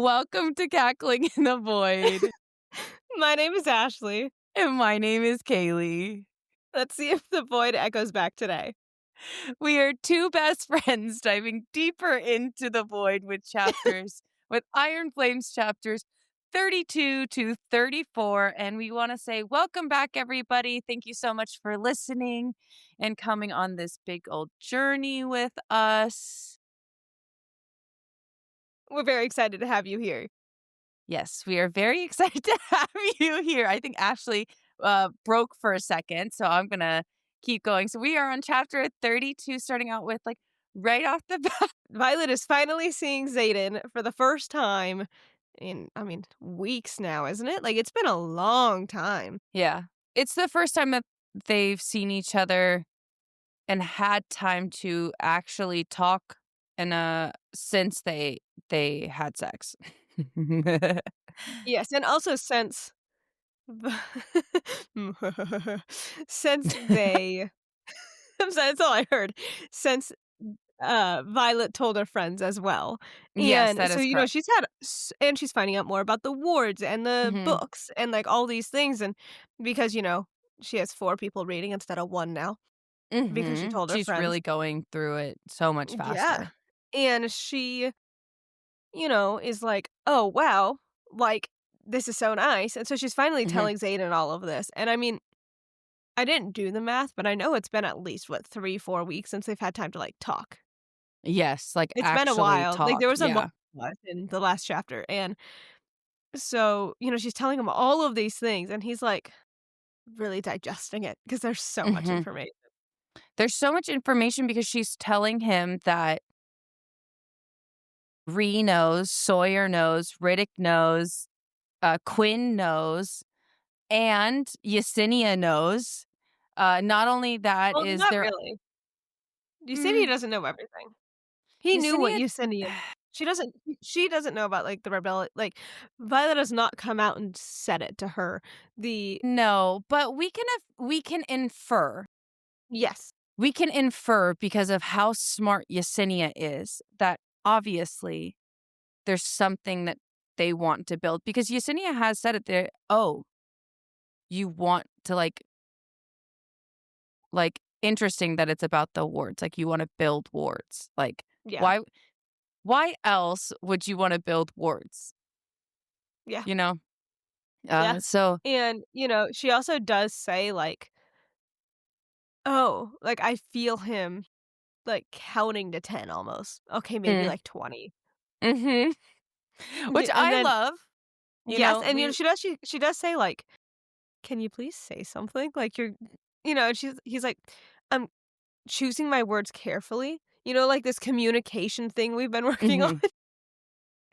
Welcome to Cackling in the Void. My name is Ashley. And my name is Kaylee. Let's see if the void echoes back today. We are two best friends diving deeper into the void with Iron Flames chapters 32 to 34. And we want to say, welcome back, everybody. Thank you so much for listening and coming on this big old journey with us. We're very excited to have you here. Yes, we are very excited to have you here. I think Ashley broke for a second, so I'm going to keep going. So we are on chapter 32, starting out with right off the bat. Violet is finally seeing Xaden for the first time in, weeks now, isn't it? Like, it's been a long time. Yeah. It's the first time that they've seen each other and had time to actually talk and since they had sex. Yes, and also since they I'm sorry, that's all I heard. Since Violet told her friends as well. Yes, And that so, is correct. she's finding out more about the wards and the Mhm. books and, like, all these things, and because, she has 4 people reading instead of 1 now because she Mhm. told her She's friends. really going through it so much Yeah. faster. And she, is like, "Oh, wow, like, this is so nice," and so she's finally Mhm. telling Xaden all of this, and I didn't do the math, but I know it's been at least, 3, 4 weeks since they've had time to, like, talk. Yes, like, It's been a actually while, like, talk, there was a yeah. month in the last chapter, and so, she's telling him all of these things, and he's, like, really digesting it because there's so much Mhm. information. There's so much information because she's telling him that Ree knows, Sawyer knows, Riddick knows, Quinn knows, and Yesenia knows. Not only that Well, is not there really. Yesenia mm, doesn't know everything. He knew what Yesenia Yesenia she doesn't know about, like, the rebel like, Violet has not come out and said it to her. The no, but we can infer. Yes. We can infer because of how smart Yesenia is that obviously there's something that they want to build because Yesenia has said it there. Oh, you want to interesting that it's about the wards. Like you want to build wards. Like Yeah. why else would you want to build wards? Yeah. You know? Yeah. So And, she also does say, like, "Oh, like, I feel him, like, counting to 10 almost. Okay, maybe, mm, like, 20." mhm. Which And I then love. yes, and, We she does say, like, "Can you please say something?" Like, and he's like, "I'm choosing my words carefully." Like this communication thing we've been working on? mhm.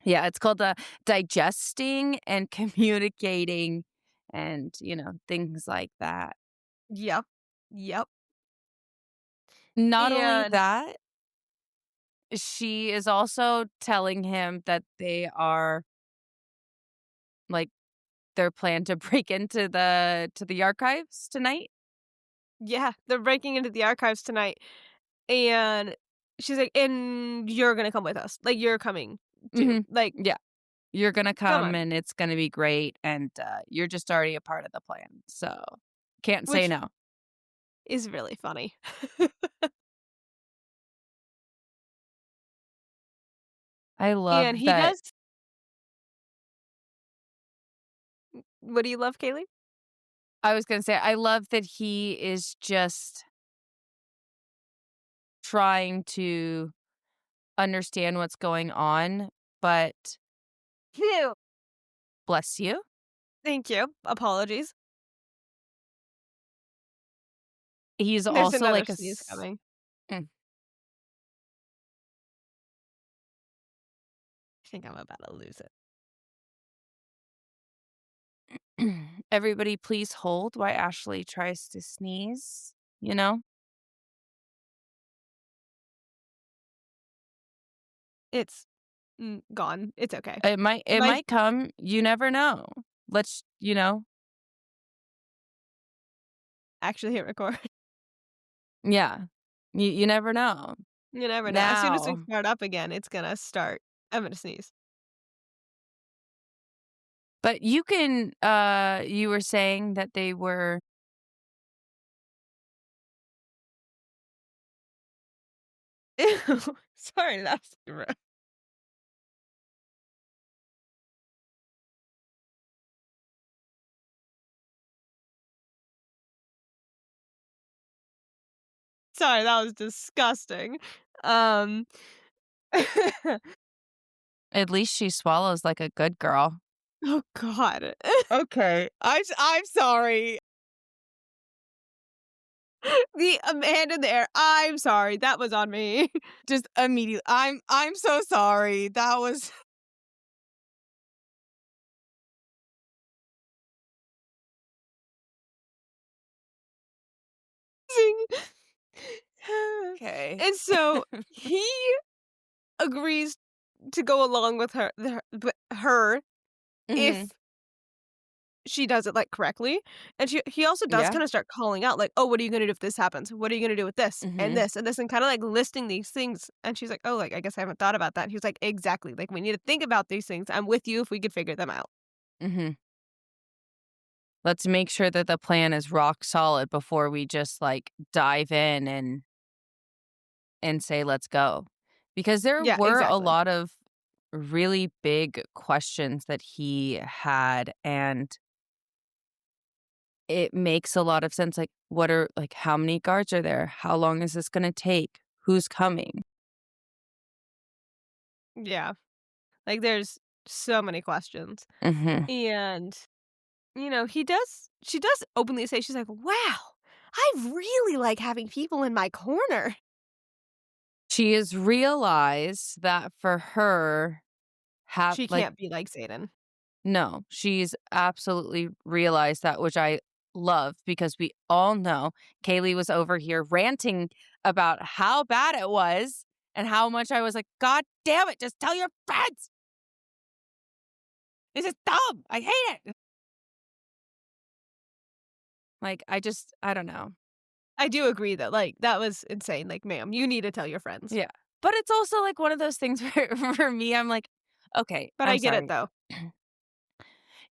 Yeah, it's called digesting and communicating and, things like that. Yep. Yep. Not only And that, she is also telling him that they are like their plan to break into the archives tonight. yeah, they're breaking into the archives tonight, and she's like, "And you're gonna come with us. Like, you're coming too. Mhm. Like, Yeah. You're gonna come come on." and it's gonna be great, and, you're just already a part of the plan, so can't say Which no. is really funny. I And love he that. does what do you love, Kaylee? I was gonna say, I love that he is just trying to understand what's going on, but Phew. bless you. Thank you. Apologies. He's There's also another like a sneeze s coming. mm. I think I'm about to lose it. Everybody please hold while Ashley tries to sneeze, you know? It's, gone. It's okay. It My might come, you never know. Let's actually hit record. yeah. You never know. You never know. As soon as we Now start up again, it's gonna start. I'm gonna sneeze. But you can, you were saying that they were Ew, sorry, that's gross. Sorry, that was disgusting. Um, at least she swallows like a good girl. oh god. Okay, I'm sorry. The hand in the air, I'm sorry, that was on me. Just immediately, I'm so sorry. That was okay. And so, he agrees to go along with her Mhm. if she does it, like, correctly, and he also does Yeah. kinda start calling out, like, "Oh, what are you gonna do if this happens? What are you gonna do with this, and Mhm. this, and this?" And kinda, like, listing these things, and she's like, "Oh, like, I guess I haven't thought about that." And he was like, "Exactly, like, we need to think about these things. I'm with you if we could figure them out." Mhm. Let's make sure that the plan is rock solid before we just, like, dive in and say, "Let's go." Because there Yeah, were a exactly. lot of really big questions that he had, and it makes a lot of sense, like, how many guards are there? How long is this gonna take? Who's coming? Yeah. Like, there's so many questions, Mhm. and, she does openly say, she's like, "Wow, I really like having people in my corner." She has realized that for her, have She like can't be like Xaden. no, she's absolutely realized that, which I love because we all know Kaylee was over here ranting about how bad it was and how much I was like, "God damn it, just tell your friends. This is dumb. I hate it." Like, I don't know. I do agree though, like, that was insane, like, "Ma'am, you need to tell your friends." Yeah. But it's also like one of those things where for me, I'm like, okay, But I I'm get it sorry. though.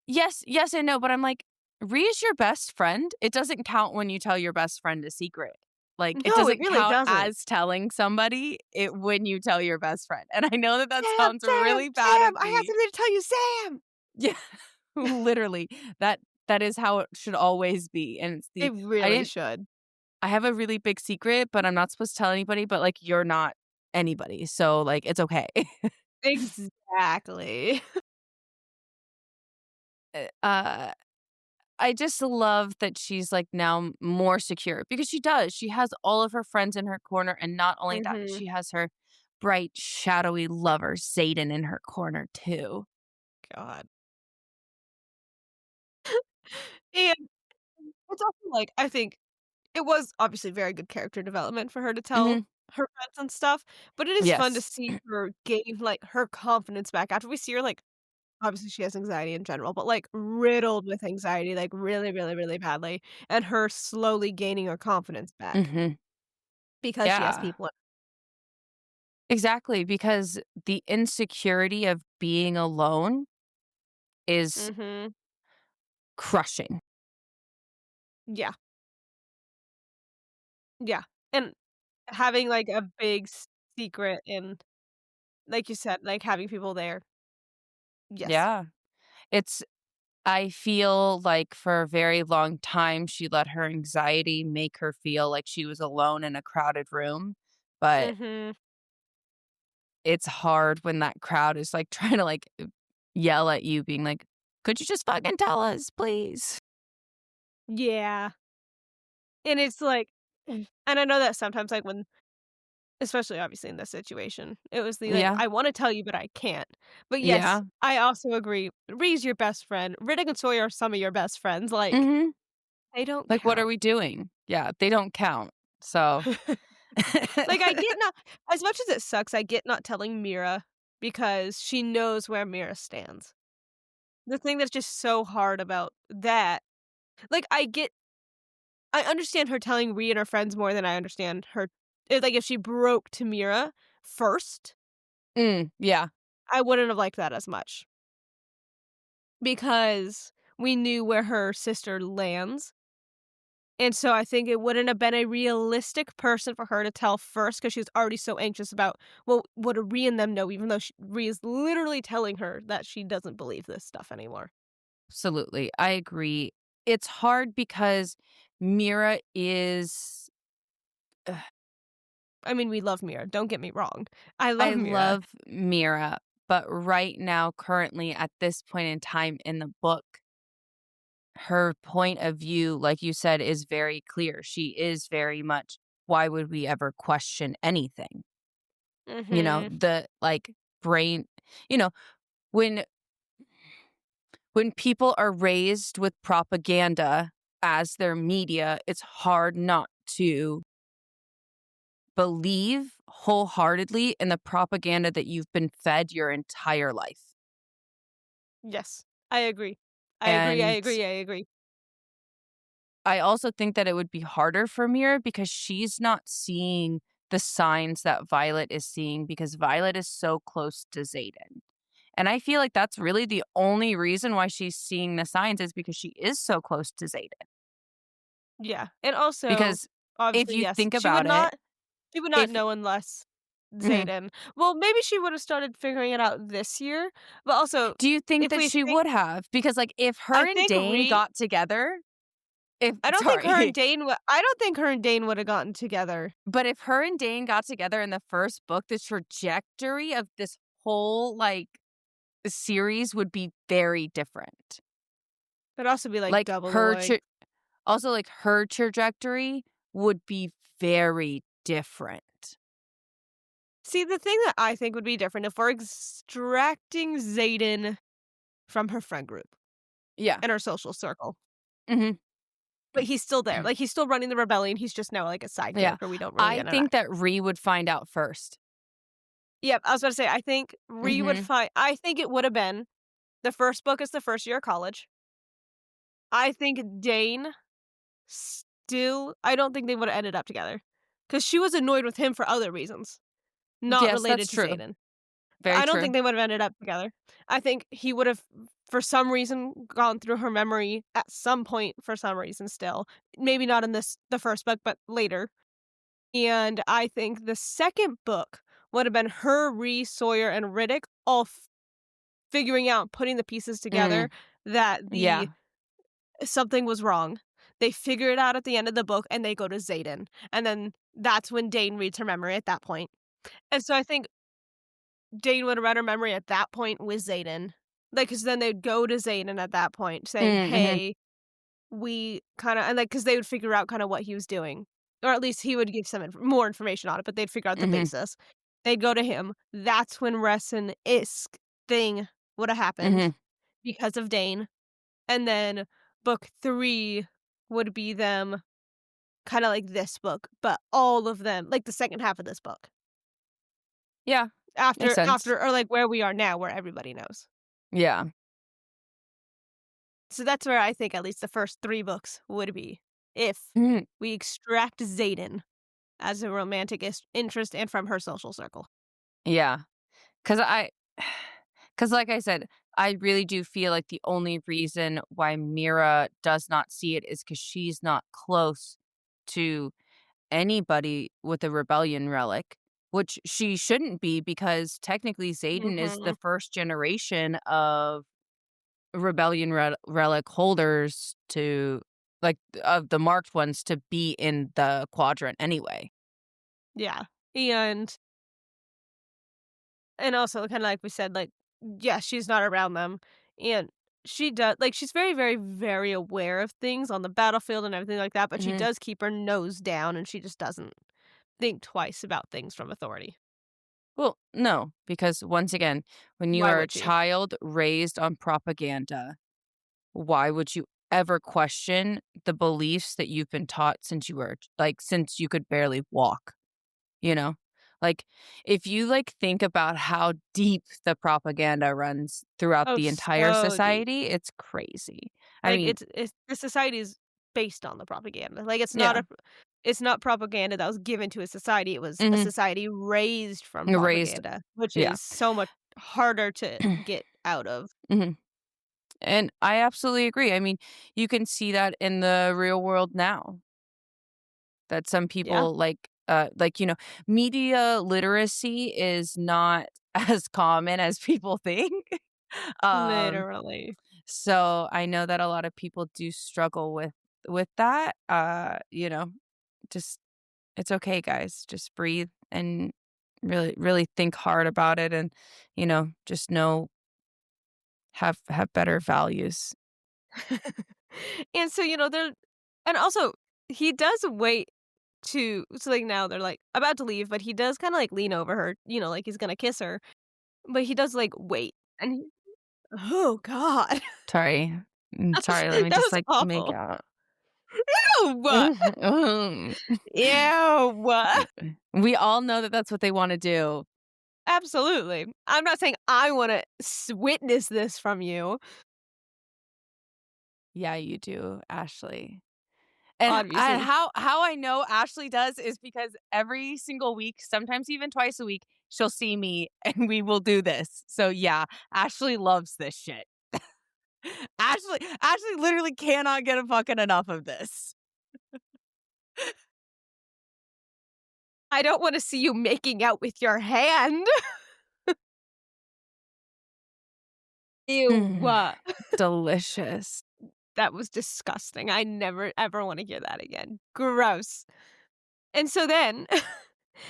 Yes, yes and no, but I'm like, Ree is your best friend. It doesn't count when you tell your best friend a secret. Like, it No, it doesn't really count doesn't. as telling somebody it when you tell your best friend. And I know that that "Sam, sounds Sam, really bad Sam, of I have me. something to tell you, Sam!" Yeah, literally. That that is how it should always be. And it's the It I really didn't should. I have a really big secret, but I'm not supposed to tell anybody, but like you're not anybody. So like it's okay. Exactly. uh I just love that she's, like, now more secure because she does. She has all of her friends in her corner, and not only that, Mhm. she has her bright, shadowy lover, Xaden, in her corner too. God. And it's also, like, I think it was obviously very good character development for her to tell Mhm. her friends and stuff, but it is fun to Yes. see her gain, like, her confidence back after we see her, like, obviously she has anxiety in general, but, like, riddled with anxiety, like, really, really, really badly, and her slowly gaining her confidence back Mhm. because she has Yeah. people. Exactly, because the insecurity of being alone is Mhm. crushing. Yeah. Yeah, and having, like, a big secret and, like you said, like, having people there. Yes. Yeah. It's I feel like for a very long time, she let her anxiety make her feel like she was alone in a crowded room, but Mhm. it's hard when that crowd is, like, trying to, like, yell at you being like, "Could you just fucking tell us, please?" Yeah, and it's like and I know that sometimes, like, when especially obviously in this situation, it was the, like, Yeah. "I wanna tell you, but I can't." But yes, Yeah. I also agree, Ree's your best friend, Riddick and Sawyer are some of your best friends, like, Mhm. they don't Like, what are count. we doing? Yeah, they don't count. So Like, I get not as much as it sucks, I get not telling Mira because she knows where Mira stands. The thing that's just so hard about that like, I understand her telling Ree and her friends more than I understand her like, if she broke to Mira first, Yeah. I wouldn't have liked that as much. because we knew where her sister lands. And so I think it wouldn't have been a realistic person for her to tell first because she was already so anxious about, well, what do Rhea and them know, even though Rhea is literally telling her that she doesn't believe this stuff anymore. Absolutely. I agree. It's hard because Mira is I mean, we love Mira, don't get me wrong. I I love Mira. love Mira, but right now, currently at this point in time in the book, her point of view, like you said, is very clear. She is very much, why would we ever question anything? You know, Mhm. the like brain, you know, when people are raised with propaganda as their media, it's hard not to believe wholeheartedly in the propaganda that you've been fed your entire life. Yes. I agree. I agree, I And agree, I agree. I also think that it would be harder for Mira because she's not seeing the signs that Violet is seeing because Violet is so close to Xaden. And I feel like that's really the only reason why she's seeing the signs is because she is so close to Xaden. Yeah, and also, Because if obviously, you yes, think about it, she would not if know unless mhm. Xaden, well, maybe she would have started figuring it out this year, but also, Do you think if that we she think would have? Because, like, if her I and think Dane Ree got together if I don't think her and sorry, Dane would I don't think her and Dane would have gotten together. but if her and Dane got together in the first book, the trajectory of this whole, like, series would be very different. It'd also be, like, Like, double the her length. tra also, like, her trajectory would be very different. See, the thing that I think would be different if we're extracting Xaden from her friend group Yeah. and her social circle, Mhm. but he's still there, like, he's still running the rebellion, he's just now, like, a side Yeah. character we don't really I think interact. that Ree would find out first. Yep, I was about to say, I think Ree would Mhm. find I think it would have been the first book is the first year of college. I think Dane still I don't think they would have ended up together because she was annoyed with him for other reasons, not Yes, that's related to true. Xaden. Very I don't true. think they would have ended up together. I think he would have, for some reason, gone through her memory at some point for some reason still. Maybe not in the first book, but later. And I think the second book would have been her, Ree, Sawyer, and Riddick all figuring out, putting the pieces together Mm, that the yeah. something was wrong. They figure it out at the end of the book and they go to Xaden. And then that's when Dane reads her memory at that point. And so I think Dane would have read her memory at that point with Xaden. Like, cause then they'd go to Xaden at that point saying, Mm, mhm, "Hey, we kinda" and, like, cause they would figure out kinda what he was doing, or at least he would give some more information on it, but they'd figure out the mhm, basis. They'd go to him. That's when Resin-isk thing would have happened mhm. because of Dane, and then book 3 would be them kinda like this book, but all of them like, the second half of this book. Yeah, makes sense. After or, like, where we are now, where everybody knows. Yeah. So that's where I think at least the first 3 books would be, if Mhm, we extract Xaden as a romantic interest and from her social circle. yeah. 'Cause I 'cause like I said, I really do feel like the only reason why Mira does not see it is because she's not close to anybody with a rebellion relic, which she shouldn't be because technically Xaden is the Mhm. first generation of rebellion relic holders to like, of the marked ones to be in the quadrant anyway. Yeah. And also kinda like we said, like, yeah, she's not around them, and she does like, she's very, very, very aware of things on the battlefield and everything like that, but she Mhm. does keep her nose down, and she just doesn't think twice about things from authority. Well, no, because once again, when you Why are a would she? child raised on propaganda, why would you ever question the beliefs that you've been taught since you were like since you could barely walk, you know? Like if you like think about how deep the propaganda runs throughout Oh, the entire so deep. society, it's crazy. I Like, mean, it's the society is based on the propaganda. Like, yeah. it's not propaganda that was given to a society, it was a Mhm. society raised from Raised propaganda, which yeah. is so much harder to get out of. Mhm. And I absolutely agree. I mean, you can see that in the real world now that some Yeah, people like, media literacy is not as common as people think. Um, literally. so I know that a lot of people do struggle with that. Just it's okay, guys. Just breathe and really think hard about it and, just know have better values. And so, they're and also, he does wait so, like, now they're, like, about to leave, but he does kinda, like, lean over her, like he's gonna kiss her, but he does, like, wait, and he oh god. Sorry. Sorry, let me That just, was like, make awful. out. Ew! Ew! We all know that that's what they wanna do. Absolutely. I'm not saying I wanna witness this from you, Yeah, you do, Ashley. And obviously. how I know Ashley does is because every single week, sometimes even twice a week, she'll see me and we will do this. So, yeah, Ashley loves this shit. Ashley literally cannot get a fucking enough of this. I don't wanna see you making out with your hand. Ew. Mm, delicious. That was disgusting. I never ever wanna hear that again. Gross. And so then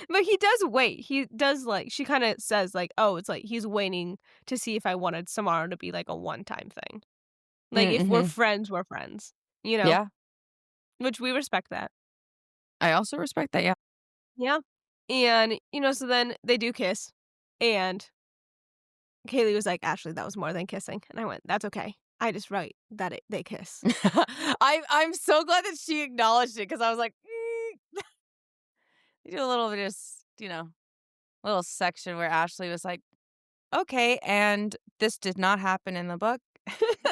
but he does wait. He does, like she kinda says, like, "Oh, it's like he's waiting to see if I wanted Samara to be, like, a one-time thing. Like, if we're Mhm. friends, we're friends." You know? Yeah, Which we respect that. I also respect that, yeah. Yeah. And, so then they do kiss, and Kaylee was like, "Ashley, that was more than kissing." And I went, "That's okay. I just write that they kiss." I'm so glad that she acknowledged it because I was like, you do a little bit of little section where Ashley was like, "Okay, and this did not happen in the book."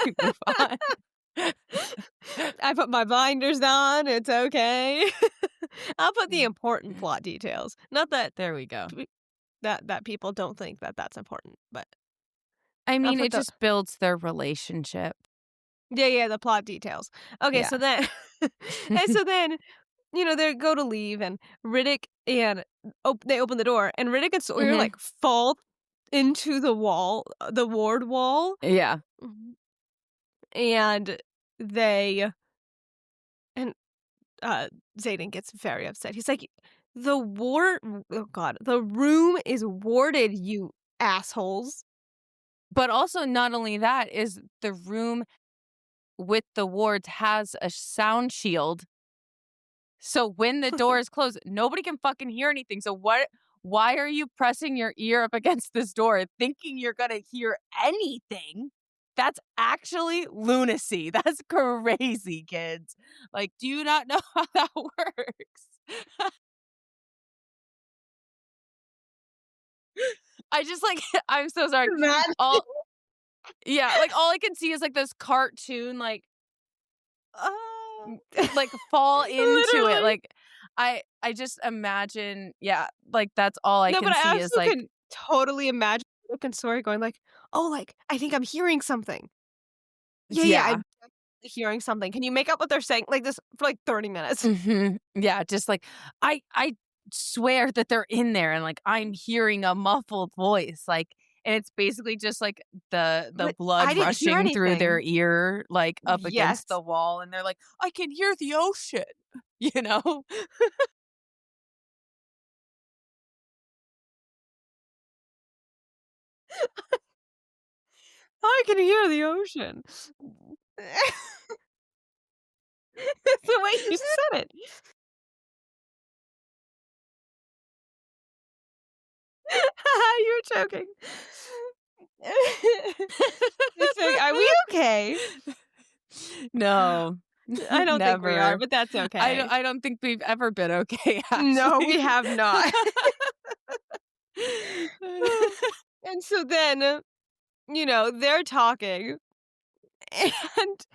We move on. I put my blinders on, it's okay. I'll put the Mm. important plot details. Not that There we go. p that people don't think that that's important, but I I'll mean, put it the just builds their relationship. yeah, yeah, the plot details. Okay, Yeah. so then and so then, they go to leave, and Riddick and they open the door, and Riddick and Sawyer, Mhm. like, fall into the wall, the ward wall, Yeah. mhm, and they and, Xaden gets very upset. He's like, oh god, "The room is warded, you assholes." But also not only that is the room with the wards has a sound shield. So when the door is closed, nobody can fucking hear anything. So why are you pressing your ear up against this door thinking you're going to hear anything? That's actually lunacy. That's crazy, kids. Like, do you not know how that works? I just like I'm so sorry. Imagine. All Yeah, like all I can see is like this cartoon oh, like fall into it. Literally. Like I just imagine, yeah, like that's all I No, but can I see is also like can totally imagine Luke and Sawyer going like, "Oh, like, I think I'm hearing something. Yeah, yeah, I'm yeah. definitely hearing something. Can you make out what they're saying?" Like this for like 30 minutes. Yeah, just like I swear that they're in there and like I'm hearing a muffled voice like and it's basically just like the But blood I didn't hear rushing through their anything. ear like up against Yes. the wall and they're like I can hear the ocean, you know? I can hear the ocean. That's the way you said it. You're joking. It's like, "Are we okay?" No. I don't think we are, Never. but that's okay. I don't think we've ever been okay, No, actually. we have not. And so then, they're talking, and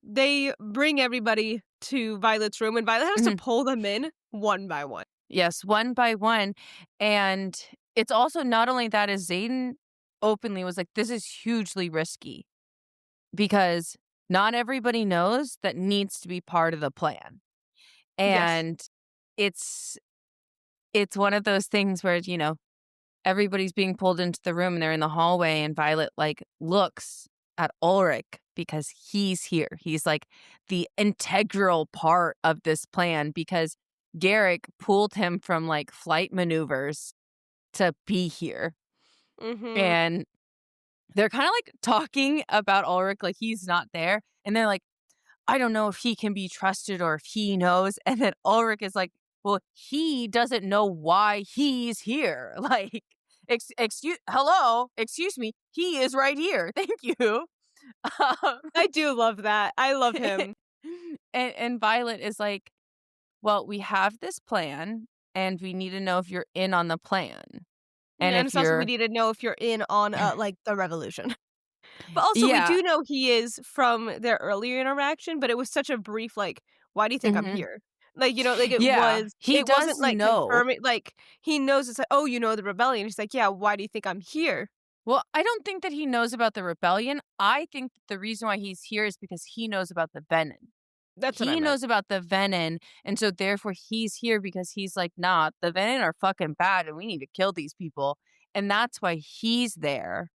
they bring everybody to Violet's room, and Violet has to Mhm. pull them in one by one. Yes, one by one, and it's also not only that, is Xaden openly was like, "This is hugely risky," because not everybody knows that needs to be part of the plan, Yes. and it's it's one of those things where, everybody's being pulled into the room and they're in the hallway and Violet like looks at Ulrich because he's here. He's like the integral part of this plan because Garrick pulled him from like flight maneuvers to be here. Mhm. And they're kind of like talking about Ulrich like he's not there. And they're like, I don't know if he can be trusted or if he knows. And then Ulrich is like, well, he doesn't know why he's here. Like, excuse me, he is right here. Thank you. Um, I do love that. I love him. and Violet is like, well, we have this plan and we need to know if you're in on the plan. And And if it's also we you're, need to know if you're in on, like, the revolution. But also, we yeah, do know he is from their earlier interaction, but it was such a brief, like, "Why do you think I'm hmm here?" Like, like, yeah, he it does wasn't, like, know. confirming like, he knows it's like, "Oh, you know the rebellion." He's like, "Yeah, why do you think I'm here?" Well, I don't think that he knows about the rebellion. I think the reason why he's here is because he knows about the venom. That's what I He meant. knows about the venom, and so therefore he's here because he's like, "Nah, the venom are fucking bad and we need to kill these people." And that's why he's there.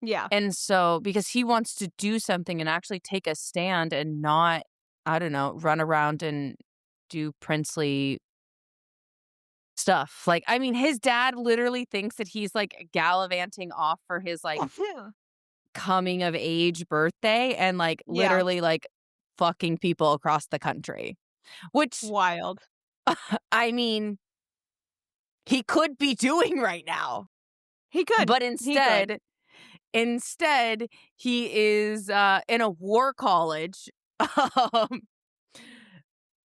Yeah. And so because he wants to do something and actually take a stand and not, I don't know, run around and do princely stuff. Like, I mean, his dad literally thinks that he's like gallivanting off for his like Yeah. coming of age birthday and like Yeah. literally like fucking people across the country. Which Wild. I mean, he could be doing right now. He could. But He could. instead he is in a war college um,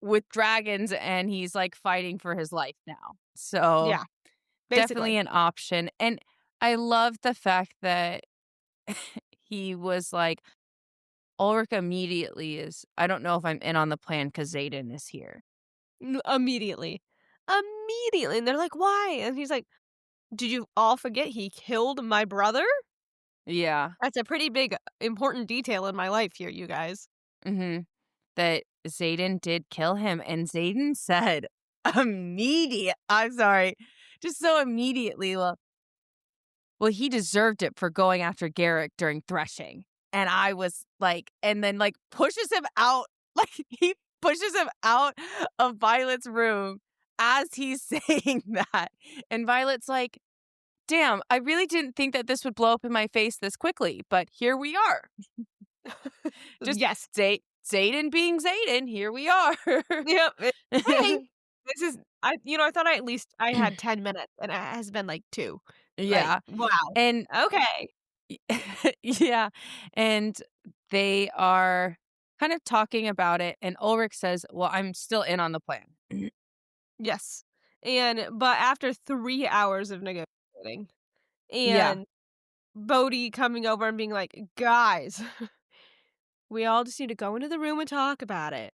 with dragons and he's like fighting for his life now. So, Yeah, definitely basically. an option. And I love the fact that he was like Ulrich immediately is, I don't know if I'm in on the plan because Zayden is here. Immediately. Immediately, and they're like, "Why?" And he's like, "Did you all forget he killed my brother?" Yeah. That's a pretty big, important detail in my life here, you guys. Mhm. That Zayden did kill him, and Zayden said I'm sorry, just so immediately, well, he deserved it for going after Garrick during threshing. And I was like and then, like, pushes him out, like, he pushes him out of Violet's room as he's saying that, and Violet's like, "Damn, I really didn't think that this would blow up in my face this quickly, but here we are." Just Yes. Zayden being Zayden, here we are. Yep. Hey, this is I thought I had 10 minutes, and it has been, like, 2. Like, Yeah, wow. and Okay. yeah, and they are kind of talking about it, and Ulrich says, "Well, I'm still in on the plan." Yes. But after 3 hours of negotiating, Yeah, and Bodhi coming over and being like, "Guys, we all just need to go into the room and talk about it.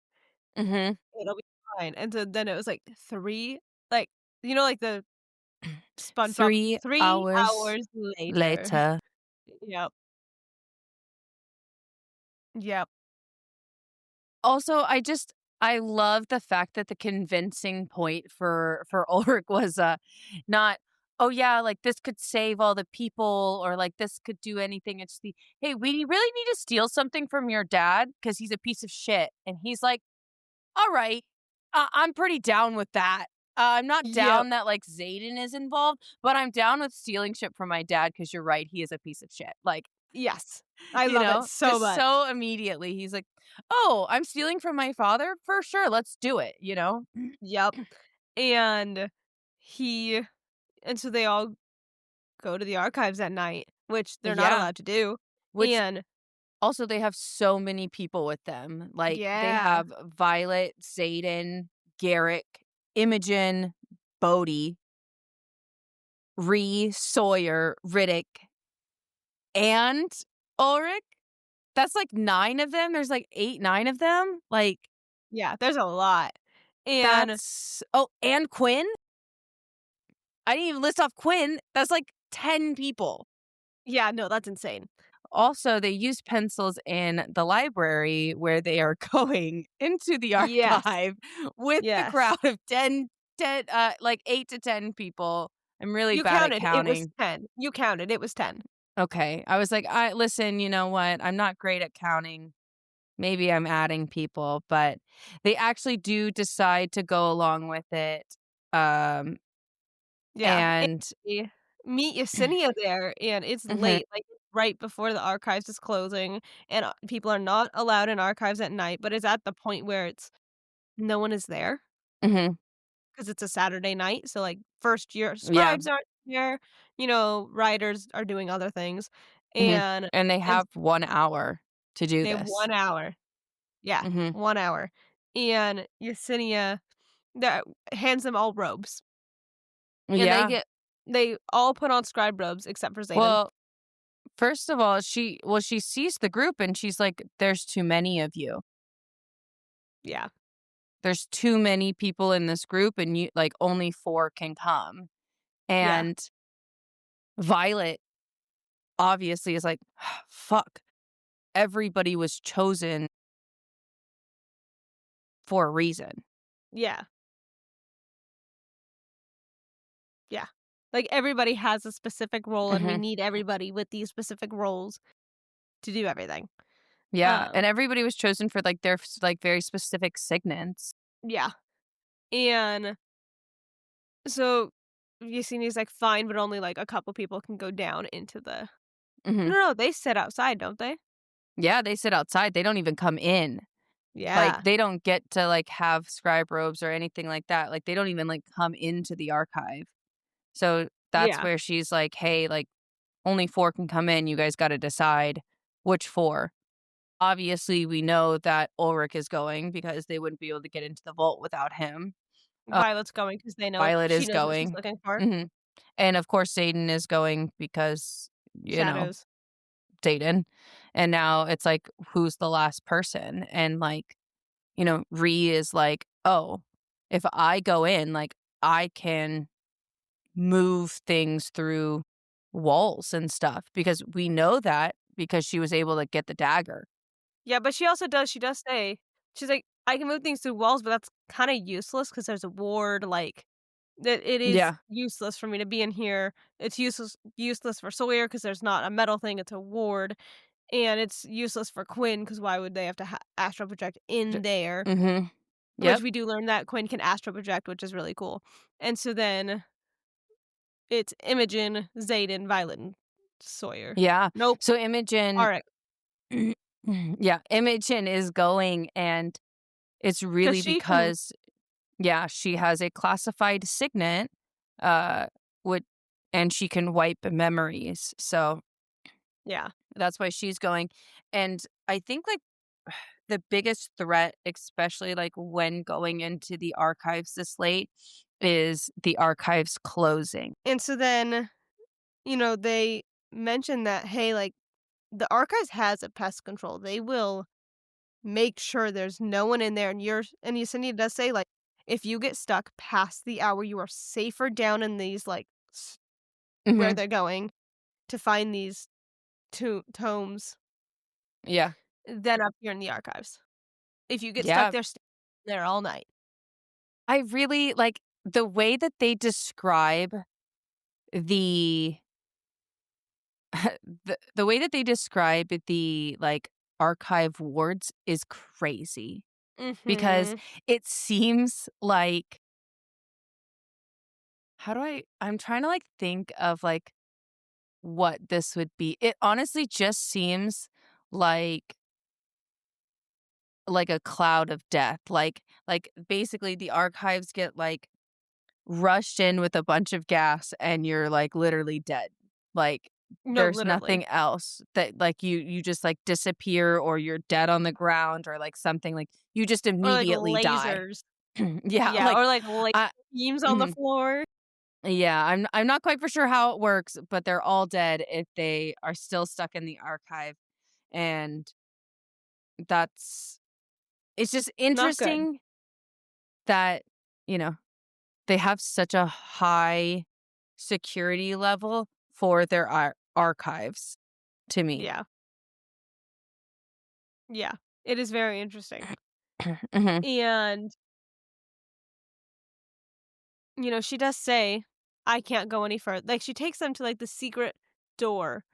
mhm. It'll be fine." And so then it was, like, 3 like, like the SpongeBob 3 3 hours hours later. later. Yep. Yep. Also, I love the fact that the convincing point for Ulrich was, not, "Oh, yeah, like, this could save all the people," or, like, "This could do anything." It's the, "Hey, we really need to steal something from your dad because he's a piece of shit." And he's like, "Alright, I'm pretty down with that. I'm not Yep. down that, like, Xaden is involved, but I'm down with stealing shit from my dad because 'cause you're right, he is a piece of shit." Like, Yes. I love it so just much. so immediately, he's like, "Oh, I'm stealing from my father? For sure, let's do it," you know? Yep. And he and so they all go to the archives at night, which they're not Yeah, allowed to do. which And also they have so many people with them. Like, they yeah. have Violet, Xaden, Garrick, Imogen, Bodhi, Ree, Sawyer, Riddick, and Ulrich. That's, like, 9 of them? There's, like, 8, 9 of them? Like, Yeah, there's a lot. And that's oh, and Quinn? I didn't even list off Quinn. That's like 10 people. Yeah, no, that's insane. Also, they use pencils in the library where they are going into the Yes. archive with the Yes. crowd of 10, like 8 to 10 people. I'm really You bad at counted, it was counting. 10. You counted, it was 10. Okay. I was like, I listen, you know what? I'm not great at counting. Maybe I'm adding people, but they actually do decide to go along with it. Um, Yeah, and and we meet Yesenia there, and it's mhm, late, like, right before the archives is closing, and, people are not allowed in archives at night, but it's at the point where it's no one is there mhm, because it's a Saturday night, so, like, first year yeah, scribes aren't there, writers are doing other things, mhm, and and they and have 1 hour to do they have this. 1 hour. Yeah, Mhm, 1 hour, and Yesenia that hands them all robes, and yeah. they all put on scribe robes except for Xaden. Well, first of all, she sees the group and she's like, "There's too many of you. Yeah, There's too many people in this group, and you like only 4 can come." yeah, And Violet obviously is like, "Fuck, everybody was chosen for a reason." yeah, yeah. Like, everybody has a specific role, and we Mhm. need everybody with these specific roles to do everything. Yeah, Um, and everybody was chosen for, like, their like, very specific signets. yeah, and so Yesenia's like, "Fine, but only, like, a couple people can go down into the." Mhm. No, they sit outside, don't they? Yeah, they sit outside, they don't even come in. Like, Yeah, they don't get to, like, have scribe robes or anything like that, like, they don't even, like, come into the archive. So, that's yeah. where she's like, "Hey, like, only 4 can come in, you guys gotta decide which 4." Obviously, we know that Ulrich is going because they wouldn't be able to get into the vault without him. Uh, Violet's going because Violet she is knows what she's going. looking for. Mhm. And, of course, Xaden is going because, you know, Shadows. Xaden. And now it's like, who's the last person? And, like, Ree is like, "Oh, if I go in, like, I can move things through walls and stuff," because we know that because she was able to get the dagger. Yeah, but she does say, she's like, "I can move things through walls, but that's kinda useless because there's a ward, like, that it is Yeah. useless for me to be in here. It's useless for Sawyer because there's not a metal thing, it's a ward, and it's useless for Quinn because why would they have to astral project J in there?" Mhm. Which Yep. we do learn that Quinn can astral project, which is really cool. And so then it's Imogen, Xaden, Violet, and Sawyer. Yeah. Nope, So Imogen Alric, yeah, Imogen is going, and it's 'cause really she can. because yeah, she has a classified signet, uh, would and she can wipe memories, so Yeah. that's why she's going, and I think, like, the biggest threat, especially, like, when going into the archives this late, is the archives closing. And so then, they mention that, "Hey, like, the archives has a pest control. They will make sure there's no one in there, and Yesenia does say, like, if you get stuck past the hour, you are safer down in these, like, where Mhm. they're going to find these tomes Yeah. than up here in the archives. If you get stuck Yeah. there, stay there all night." I really like the way that they describe the the way that they describe the, like, archive wards is crazy because Mhm. it seems like I'm trying to, like, think of, like, what this would be. It honestly just seems like a cloud of death, basically, the archives get, like, rushed in with a bunch of gas and you're, like, literally dead. Like, No, there's literally. nothing else that, like, you just, like, disappear or you're dead on the ground or, like, something, like, you just Or, like, immediately die. lasers. Yeah, Yeah, like, or, like, laser I beams on the mhm. floor. Yeah, I'm not quite for sure how it works, but they're all dead if they are still stuck in the archive, and that's it's just Not good. interesting that, you know, they have such a high security level for their archives to me. Yeah. Yeah. It is very interesting. Mhm. And, she does say, "I can't go any further." Like, she takes them to, like, the secret door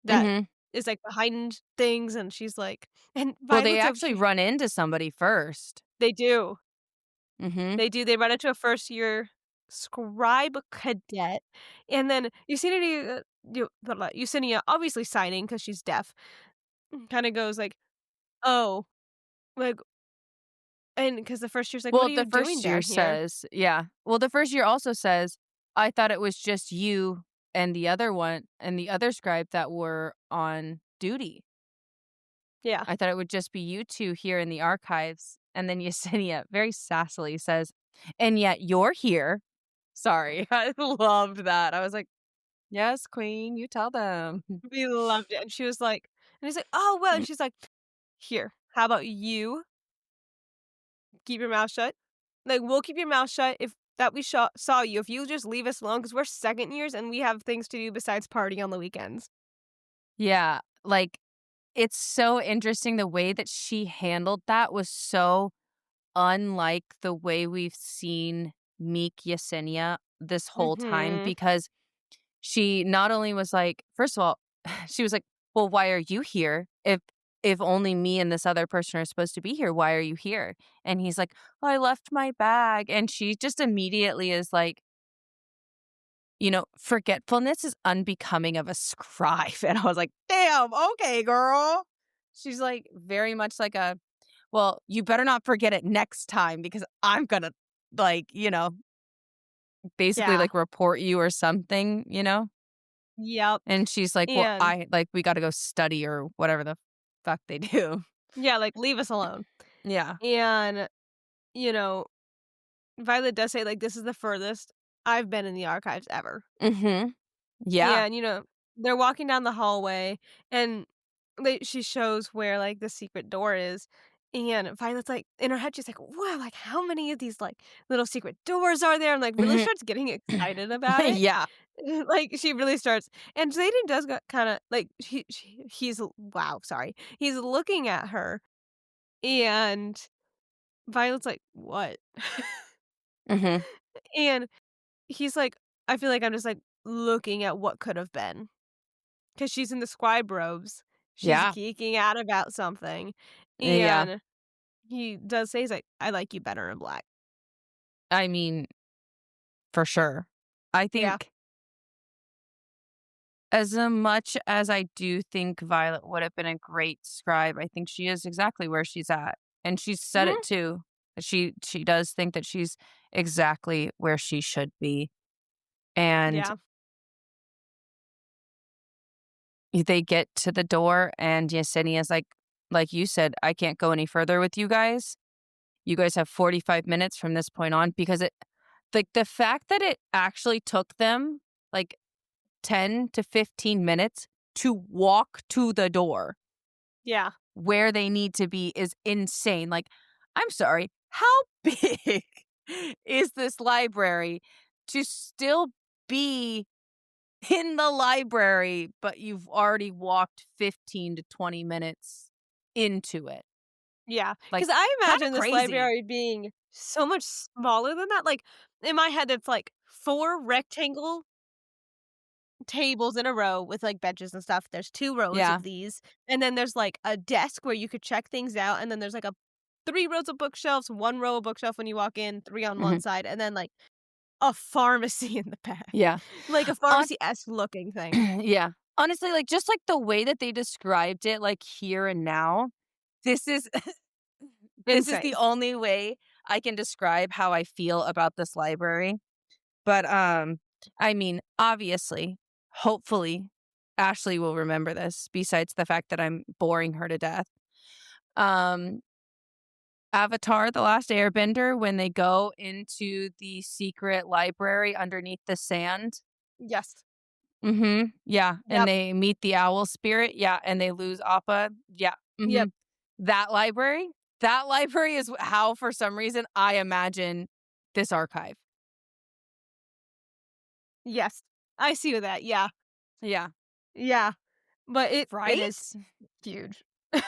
that Mhm. is, like, behind things, and she's like and Well, they Violet's over actually here. run into somebody first. They do. Mhm. They do. They run into a first-year scribe cadet, and then Yesenia, obviously signing because she's deaf, kinda goes like, "Oh," like and because the first year's like, "What Well, are the you doing first year down here?" says yeah. Well, the first year also says, "I thought it was just you and the other scribe that were on duty. Yeah. I thought it would just be you 2 here in the archives." And then Yesenia very sassily says, "And yet you're here." Sorry, I loved that. I was like, "Yes, queen, you tell them." We loved it, and she was like and he's like, "Oh, well," and she's like, "Here, how about you keep your mouth shut? Like, we'll keep your mouth shut if that we saw you, if you just leave us alone, because 'cause we're second years and we have things to do besides party on the weekends." Yeah, like, it's so interesting the way that she handled that was so unlike the way we've seen meek Yesenia this whole time Mhm. because she not only was like first of all, she was like, "Well, why are you here? If only me and this other person are supposed to be here, why are you here?" And he's like, "Oh, I left my bag." And she just immediately is like, "Forgetfulness is unbecoming of a scribe." And I was like, "Damn, okay, girl." She's like very much like a, "Well, you better not forget it next time because I'm gonna, like, basically, Yeah. like, report you or something, you know?" Yep. And she's like, "Well, And we gotta go study," or whatever the fuck they do. yeah, like, "Leave us alone." Yeah. And, you know, Violet does say, like, "This is the furthest I've been in the archives ever." Mhm. Yeah. And, they're walking down the hallway, and she shows where, like, the secret door is, and Violet's like in her head, she's like, "Wow, like, how many of these, like, little secret doors are there?" And, like, really Mhm. starts getting excited about it. Yeah. Like, she really starts and Xaden does got kinda like, he's wow, sorry. He's looking at her, and Violet's like, "What?" Mhm. And he's like, "I feel like I'm just, like, looking at what could have been." 'Cause she's in the scribe robes. She's Yeah. geeking out about something, Yeah. and he does say, he's like, "I like you better in black." I mean, for sure. I Yeah. think as much as I do think Violet would have been a great scribe, I think she is exactly where she's at, and she's said it Mhm. too. She does think that she's exactly where she should be, and Yeah. they get to the door, and Yesenia's like you said, "I can't go any further with you guys. You guys have 45 minutes from this point on," because the fact that it actually took them, like, 10 to 15 minutes to walk to the door Yeah. where they need to be is insane. Like, I'm sorry, how big is this library to still be in the library, but you've already walked 15 to 20 minutes into it? Yeah. Like, Because I kinda imagine this crazy. library being so much smaller than that, like, in my head, it's, like, 4 rectangle tables in a row with, like, benches and stuff. There's 2 rows Yeah. of these, and then there's, like, a desk where you could check things out, and then there's, like, a 3 rows of bookshelves, 1 row of bookshelf when you walk in, 3 on one Mhm. side, and then, like, a pharmacy in the back. Yeah. Like a On pharmacy-esque looking thing. yeah. Honestly, like, just, like, the way that they described it, like, here and now, this is this is the Insane. only way I can describe how I feel about this library. But, I mean, obviously, hopefully, Ashley will remember this besides the fact that I'm boring her to death. Um, Avatar: The Last Airbender, when they go into the secret library underneath the sand. Yes. Mhm. Yeah, and Yep. they meet the owl spirit, yeah, and they lose Appa, yeah, Yep. mhm. That library is how, for some reason, I imagine this archive. Yes. I see that, yeah. Yeah. Yeah. But it is Right? huge.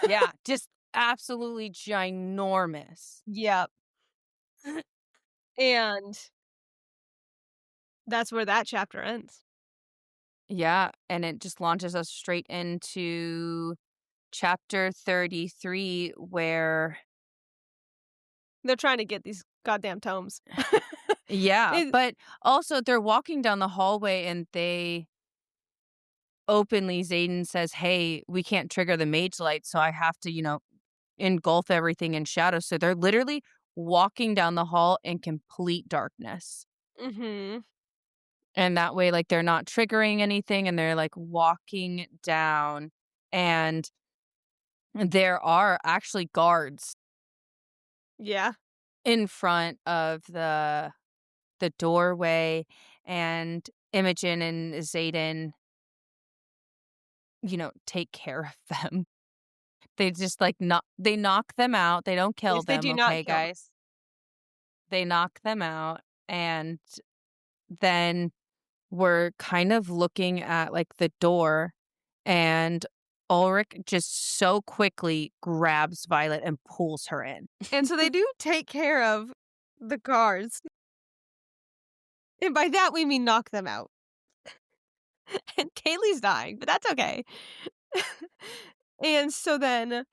Yeah, just absolutely ginormous. Yep. And that's where that chapter ends. Yeah, and it just launches us straight into chapter 33 where They're trying to get these goddamn tomes. yeah, It but also they're walking down the hallway and they openly Zayden says, "Hey, we can't trigger the mage light, so I have to, engulf everything in shadow." So they're literally walking down the hall in complete darkness. Mhm. And that way, like, they're not triggering anything and they're, like, walking down, and there are actually guards Yeah. in front of the doorway, and Imogen and Xaden, take care of them. They just, like, they knock them out, they don't kill Yes, they them, do not okay, kill them. guys? They knock them out, and then we're kind of looking at, like, the door, and Ulrich just so quickly grabs Violet and pulls her in. And so they do take care of the guards, and by that we mean knock them out. And Kaylee's dying, but that's okay. And so then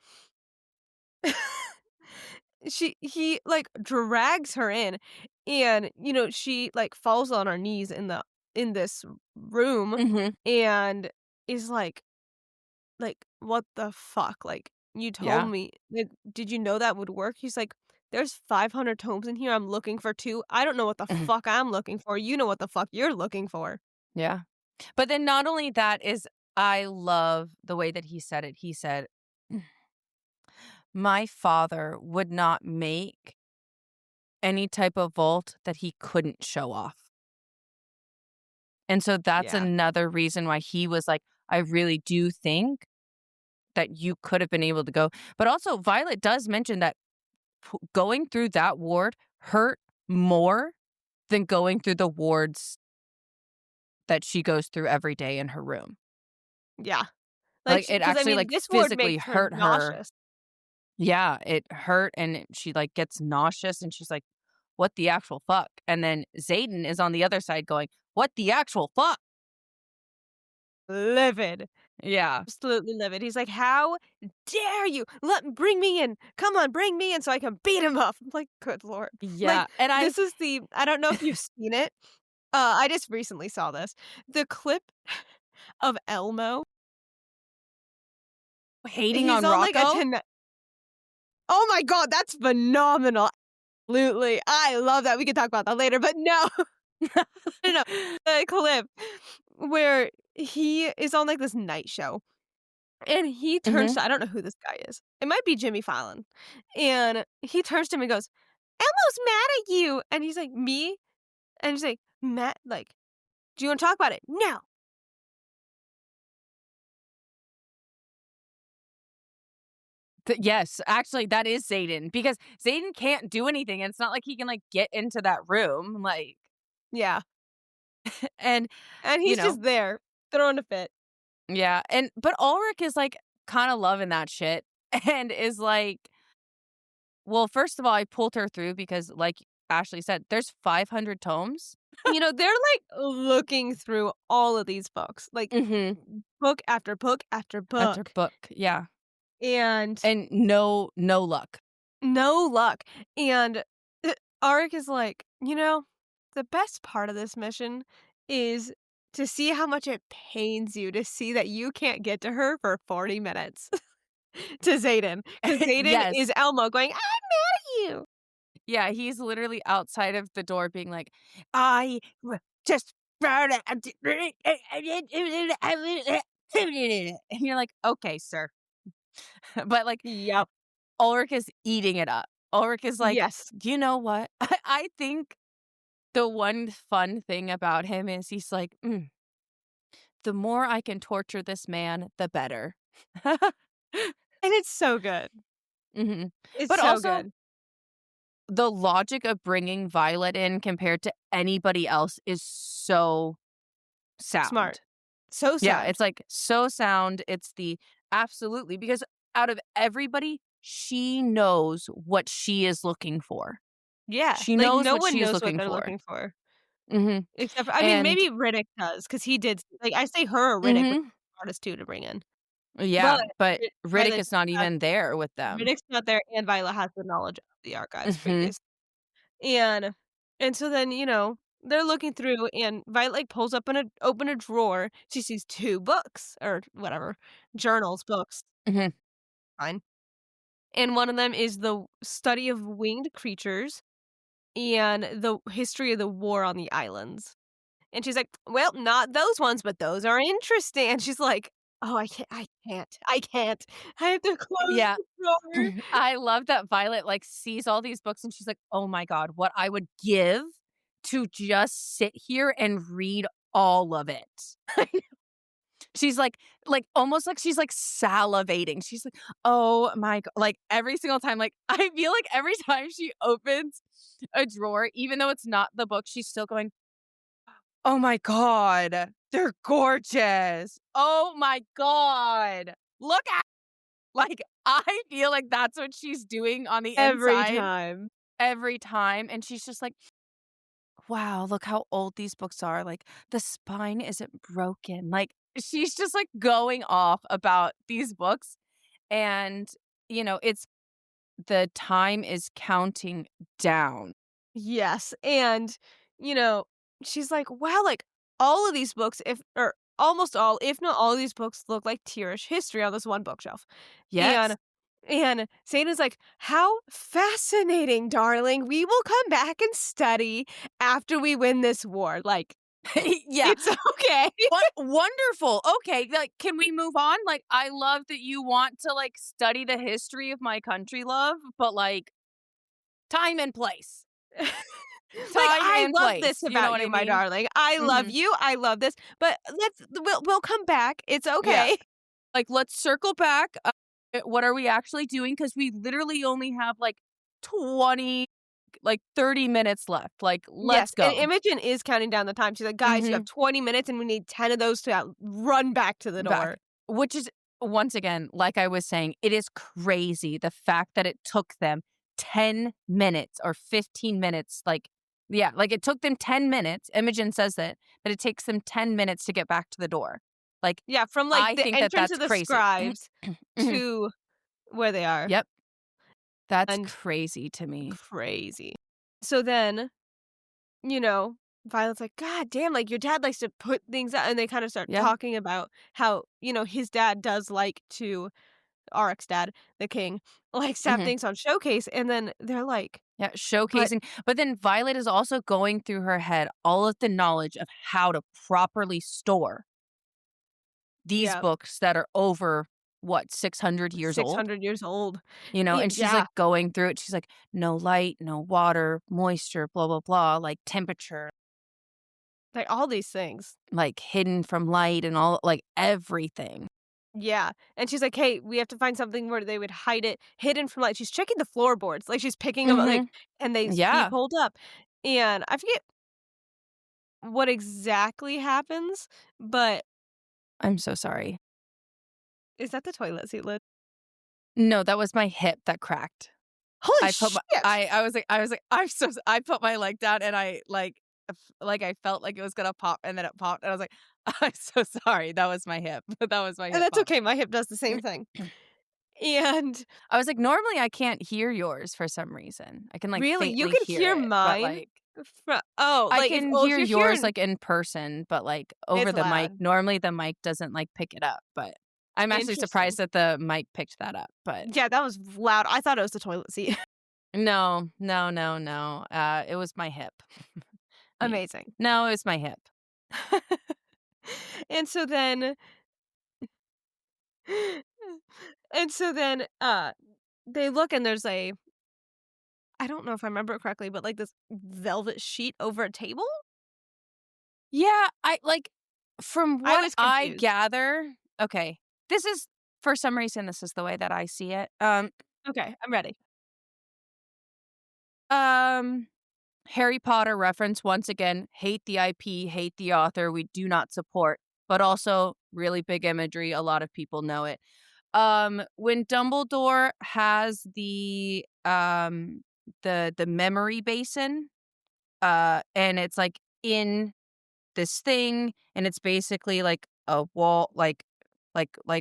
he, like, drags her in, and, she, like, falls on her knees in this room Mhm. and is like, "What the fuck? Like, you told Yeah. me like, did you know that would work?" He's like, "There's 500 tomes in here, I'm looking for 2. I don't know what the Mhm. fuck I'm looking for, you know what the fuck you're looking for." Yeah. But then not only that is I love the way that he said it. He said, "My father would not make any type of vault that he couldn't show off." And so that's Yeah. another reason why he was like, "I really do think that you could have been able to go." But also Violet does mention that going through that ward hurt more than going through the wards that she goes through every day in her room. Yeah. Like, Like, it because I actually, mean, like, this ward physically makes her hurt her. nauseous. Yeah, it hurt, and she, like, gets nauseous, and she's like, "What the actual fuck?" And then Xaden is on the other side going, "What the actual fuck?" Livid. Yeah. Absolutely livid. He's like, "How dare you? Bring me in. Come on, bring me in so I can beat him up." I'm like, "Good lord." Yeah, Like, and this is I don't know if you've seen it. I just recently saw this. The clip of Elmo, hating he's on on, like, a Rocco? 10. Oh my god, that's phenomenal. Absolutely. I love that. We can talk about that later, but no. No. The clip where he is on, like, this night show. And he turns Mhm. to I don't know who this guy is. It might be Jimmy Fallon. And he turns to him and goes, "Elmo's mad at you." And he's like, "Me?" And he's like, "Matt, like, do you wanna talk about it?" "No." Yes, actually, that is Xaden, because Xaden can't do anything, and it's not like he can, like, get into that room, like Yeah. and, And you he's know just there, throwing a fit. yeah, and but Ulrich is, like, kinda loving that shit and is like, "Well, first of all, I pulled her through because, like Ashley said, there's 500 tomes." They're, like, looking through all of these books, like, Mhm. book after book after After book, book, yeah, and and no luck. no luck. And Arik is like, the best part of this mission is to see how much it pains you to see that you can't get to her for 40 minutes to Zayden. Because Zayden Yes. is Elmo going, "I'm mad at you." Yeah, he's literally outside of the door being like, "I w just found out." And you're like, "Okay, sir." But, like, Yep. Ulrich is eating it up. Ulrich is like, Yes. "You know what?" I think the one fun thing about him is he's like, "The more I can torture this man, the better." And it's so good. Mhm. It's But so also good. the logic of bringing Violet in compared to anybody else is so Smart. sound. So Yeah, sound. it's, like, so sound. It's the absolutely because out of everybody, she knows what she is looking for. Yeah, She like, knows no what one she is knows what looking they're for. looking for, Mhm, except for I mean, and maybe Riddick does, because he did like, I say her or Riddick was mhm, the hardest 2 to bring in, yeah, but but Riddick Violet is not has even there with them. Riddick's not there, and Violet has the knowledge of the archives Mhm, previous. And and so then, they're looking through and Violet, like, pulls up in a open a drawer. She sees 2 books or whatever, journals, books, mhm. fine. And one of them is the study of winged creatures and the history of the war on the islands. And she's like, "Well, not those ones, but those are interesting." And she's like, "Oh, I can't. I have to close Yeah. the drawer." I love that Violet, like, sees all these books and she's like, "Oh my god, what I would give to just sit here and read all of it." She's almost like she's, like, salivating. She's like, "Oh my go" like, every single time, like, I feel like every time she opens a drawer, even though it's not the book, she's still going, "Oh my god, they're gorgeous. Oh my god. Look at" like, I feel like that's what she's doing on the Every inside time. every time, and she's just like, "Wow, look how old these books are, like, the spine isn't broken." Like, she's just, like, going off about these books, and, it's the time is counting down. Yes, and, you know, she's like, "Wow, like, all of these books, if or almost all, if not all of these books look like Tearish history on this one bookshelf." Yes. And Sana's like, "How fascinating, darling. We will come back and study after we win this war." Like, Yeah. it's okay. What wonderful. Okay, like, can we move on? Like, I love that you want to, like, study the history of my country, love, but, like, time and place. Like, Time "I and love this place, you know about what you, I my mean? darling. I love Mhm. you. I love this, but we'll come back. It's Yeah. okay." Like, let's circle back, what are we actually doing? Because we literally only have, like, 20, like, 30 minutes left, like, let's Yes, and go. Imogen is counting down the time. She's like, "Guys, you have Mhm. 20 minutes, and we need 10 of those to run back to the Back. door." Which is once again, like I was saying, it is crazy the fact that it took them 10 minutes or 15 minutes, like yeah, like, it took them 10 minutes, Imogen says that it takes them 10 minutes to get back to the door. Like, Yeah, from, like, I the think that entrance that's of the crazy. scribes Mhm. to where they are, Yep. That's and crazy to me. crazy. So then, you know, Violet's like, "God damn, like, your dad likes to put things out," and they kinda start Yeah. talking about how, his dad does like to Auric's dad, the king, likes to have Mhm. things on showcase, and then they're like, Yeah, "But." showcasing but then Violet is also going through her head all of the knowledge of how to properly store these Yeah, books that are over, what, 600 years old? 600 years old. And she's, Yeah, like, going through it, she's like, "No light, no water, moisture, blah, blah, blah, like, temperature, like, all these things. like, hidden from light and all like, everything." Yeah, and she's like, "Hey, we have to find something where they would hide it hidden from light." She's checking the floorboards, like, she's picking them up, like, Mhm. and they be Yeah. pulled up, and I forget what exactly happens, but I'm so sorry. is that the toilet seat lid? No, that was my hip that cracked. Holy I put my shit! I was like, "I'm so s" I put my leg down and I, I felt like it was gonna pop and then it popped and I was like, "I'm so sorry, that was my hip. That was my And hip that's popping." okay, my hip does the same thing, and I was like, "Normally, I can't hear yours for some reason. I can, like, really, you faintly can hear hear it, but, mine like" I like, if can well, if hear you're yours, hearing like, in person, but, like, over it's the mic loud. normally the mic doesn't, like, pick it up, but I'm actually Interesting. surprised that the mic picked that up, but Yeah, that was loud. I thought it was the toilet seat. no, no, no, no, it was my hip. Me. Amazing. No, it was my hip. And so then and so then, they look and there's a I don't know if I remember it correctly, but, like, this velvet sheet over a table? Yeah, from I what was I confused. gather okay, this is for some reason, this is the way that I see it, Okay, I'm ready. um Harry Potter reference once again, hate the IP, hate the author, we do not support, but also really big imagery, a lot of people know it. When Dumbledore has the memory basin, and it's like in this thing, and it's basically like a wall, like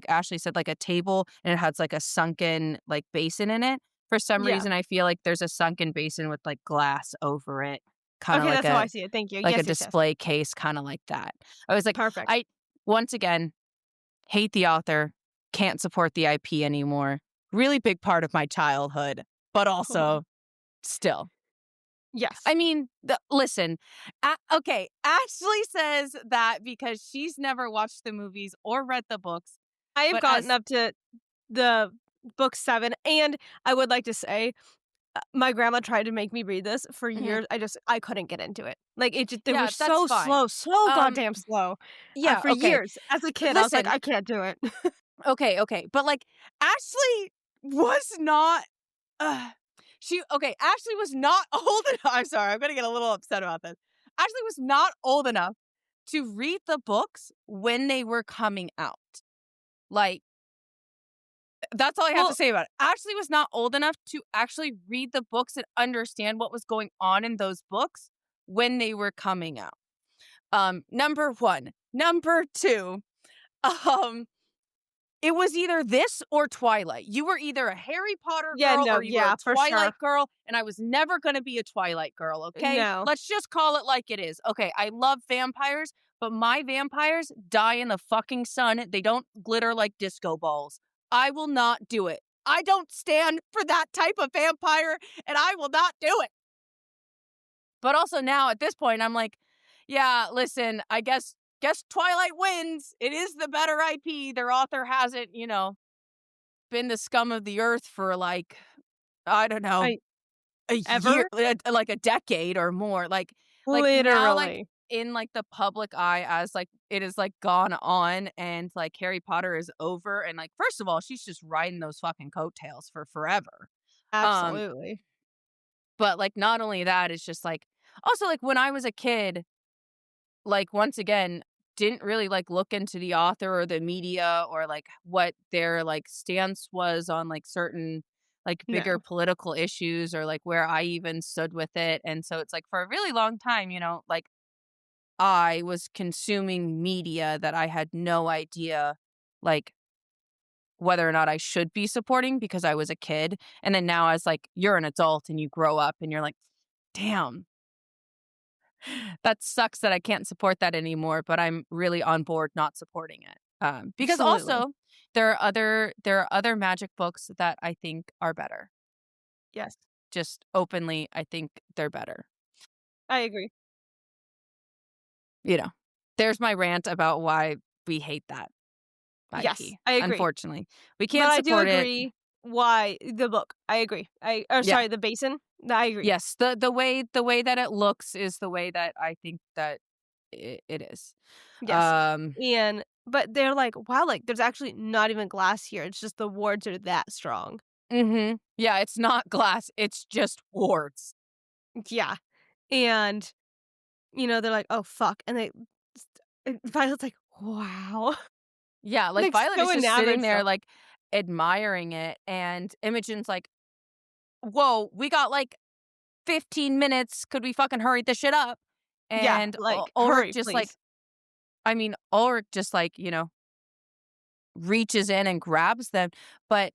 Ashley said, like a table, and it has like a sunken like basin in it. For some Yeah. reason, I feel like there's a sunken basin with like glass over it, kind of Okay, that's how I see it. Thank you. like a Yes, yes, yes. display case, kind of like that. I was like, Perfect. I once again hate the author, can't support the IP anymore. Really big part of my childhood, but Oh. also still. Yes. I mean, listen, okay, Ashley says that because she's never watched the movies or read the books, I've but gotten as up to the book 7, and I would like to say, my grandma tried to make me read this for Mhm. years. I couldn't get into it. Like, it just they were Yeah, that's so fine. slow, so Um, goddamn slow. yeah, For okay. years, as a kid, I was like, Listen, "I can't do it." okay, but like Ashley was not uh, Ashley was not old enough. I'm sorry, I'm gonna get a little upset about this. Ashley was not old enough to read the books when they were coming out. Like, that's all I have to Well, say about it. Ashley was not old enough to actually read the books and understand what was going on in those books when they were coming out. Number 1. Number 2, um, it was either this or Twilight. You were either a Harry Potter yeah, girl no, or you were a yeah, for sure. Twilight girl, and I was never gonna be a Twilight girl, okay? No. Let's just call it like it is. Okay, I love vampires, but my vampires die in the fucking sun. They don't glitter like disco balls. I will not do it. I don't stand for that type of vampire, and I will not do it. But also now at this point, I'm like, yeah, listen, I guess Twilight wins. It is the better IP. Their author hasn't, been the scum of the earth for like, I don't know, I a year, ever? like a decade or more. Like now, like Literally. in like the public eye, as like it is like gone on, and like Harry Potter is over, and like first of all, she's just riding those fucking coattails for forever. Um, Absolutely. but like not only that, it's just like also like when I was a kid, like once again didn't really like look into the author or the media or like what their like stance was on like certain like bigger No. political issues or like where I even stood with it. And so it's like for a really long time, like I was consuming media that I had no idea like whether or not I should be supporting because I was a kid. And then now as like you're an adult and you grow up and you're like, damn, that sucks that I can't support that anymore, but I'm really on board not supporting it. Because Absolutely. also there are other magic books that I think are better. Yes. Just openly, I think they're better. I agree. You know, there's my rant about why we hate that Yes, IP. I agree. Unfortunately, we But can't I do support it. agree why the book. I agree. Yeah. Sorry, the basin? I agree. Yes. The way that it looks is the way that I think that it is. Yes. Um. But they're like, "Wow, like, there's actually not even glass here, it's just the wards are that strong." Yeah. It's not glass. It's just wards. Yeah. And, they're like, "Oh, fuck," and Violet's like, "Wow." Yeah, like, Like, Violet so is just sitting enamored there, still. like, admiring it, and Imogen's like, "Whoa, we got, like, 15 minutes, could we fucking hurry this shit up?" Yeah, And like, Ulrich "Hurry, just, like please." Ulrich just, like, reaches in and grabs them, but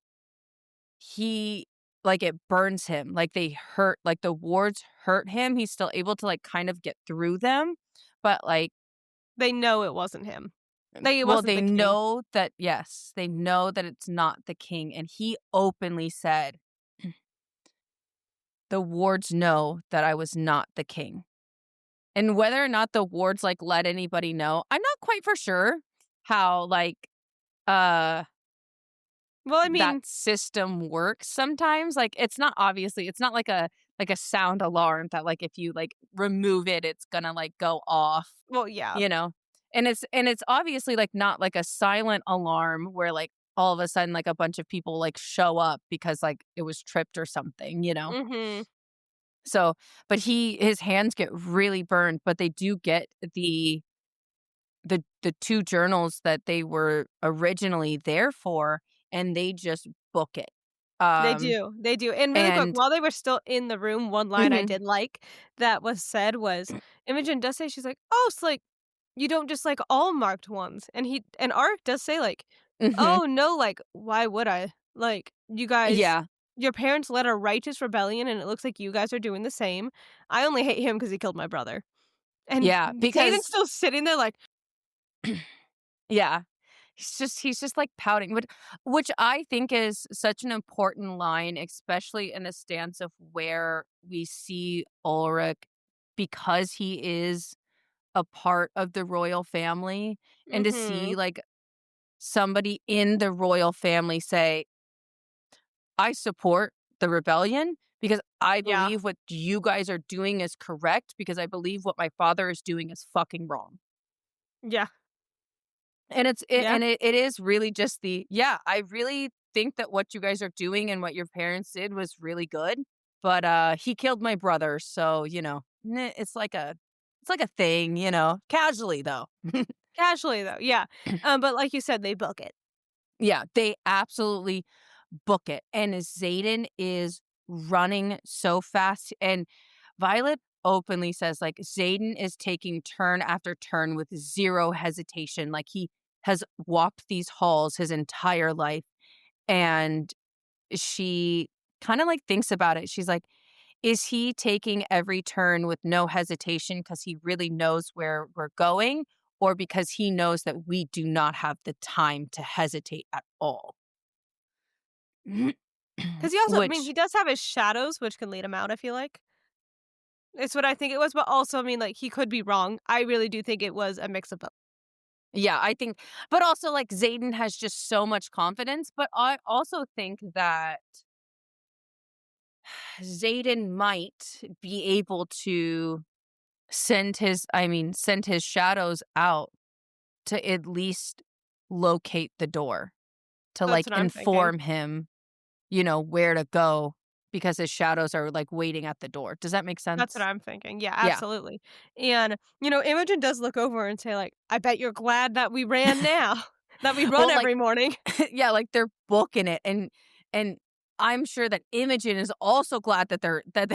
he like, it burns him, like, they hurt like, the wards hurt him, he's still able to, like, kind of get through them, but, like, They know it wasn't him. Like, it well, wasn't they the king. know that yes, they know that it's not the king, and he openly said the wards know that I was not the king. And whether or not the wards, like, let anybody know, I'm not quite for sure how, like, uh, Well, I that mean, system works sometimes. Like, it's not like a sound alarm that, like, if you, like, remove it, it's gonna, like, go off, well, yeah. you know? And it's obviously, like, not like a silent alarm where, like, all of a sudden, like, a bunch of people, like, show up because, like, it was tripped or something, you know? Mhm. So, but his hands get really burned, but they do get the 2 journals that they were originally there for, and they just book it. Um, They do, and really quick, and while they were still in the room, one line I mhm, did like that was said was Imogen does say, she's like, "Oh, it's like, you don't just like all marked ones," and Arik does say like, mhm, "Oh, no, like, why would I? Like, you guys yeah, your parents led a righteous rebellion, and it looks like you guys are doing the same. I only hate him because he killed my brother." And yeah, Xaden's because still sitting there like, yeah. He's just, like, pouting, which I think is such an important line, especially in a stance of where we see Ulrich because he is a part of the royal family, and to see, "Mhm, like, somebody in the royal family say, "I support the rebellion because I yeah, believe what you guys are doing is correct because I believe what my father is doing is fucking wrong." yeah, And yeah." it is really just yeah, I really think that what you guys are doing and what your parents did was really good, but, he killed my brother, so, it's like a thing, casually though. Casually though, yeah. But like you said, they book it. Yeah, they absolutely book it, and Xaden is running so fast, and Violet openly says, like, Xaden is taking turn after turn with 0 hesitation, like, he has walked these halls his entire life, and she kinda, like, thinks about it, she's like, "Is he taking every turn with no hesitation because he really knows where we're going, or because he knows that we do not have the time to hesitate at all?" Because he also, I mean, Which he does have his shadows, which can lead him out, I feel like. It's what I think it was, but also, I mean, like, he could be wrong. I really do think it was a mix of both. yeah, I think but also, like, Xaden has just so much confidence, but I also think that Xaden might be able to send his shadows out to at least locate the door, to, That's like, what I'm thinking. inform him, where to go because his shadows are, like, waiting at the door. Does that make That's what sense? I'm thinking. Yeah, Yeah. absolutely. And, Imogen does look over and say, like, "I bet you're glad that we ran now, that we run Well, like every morning." yeah, like, they're booking it, and I'm sure that Imogen is also glad that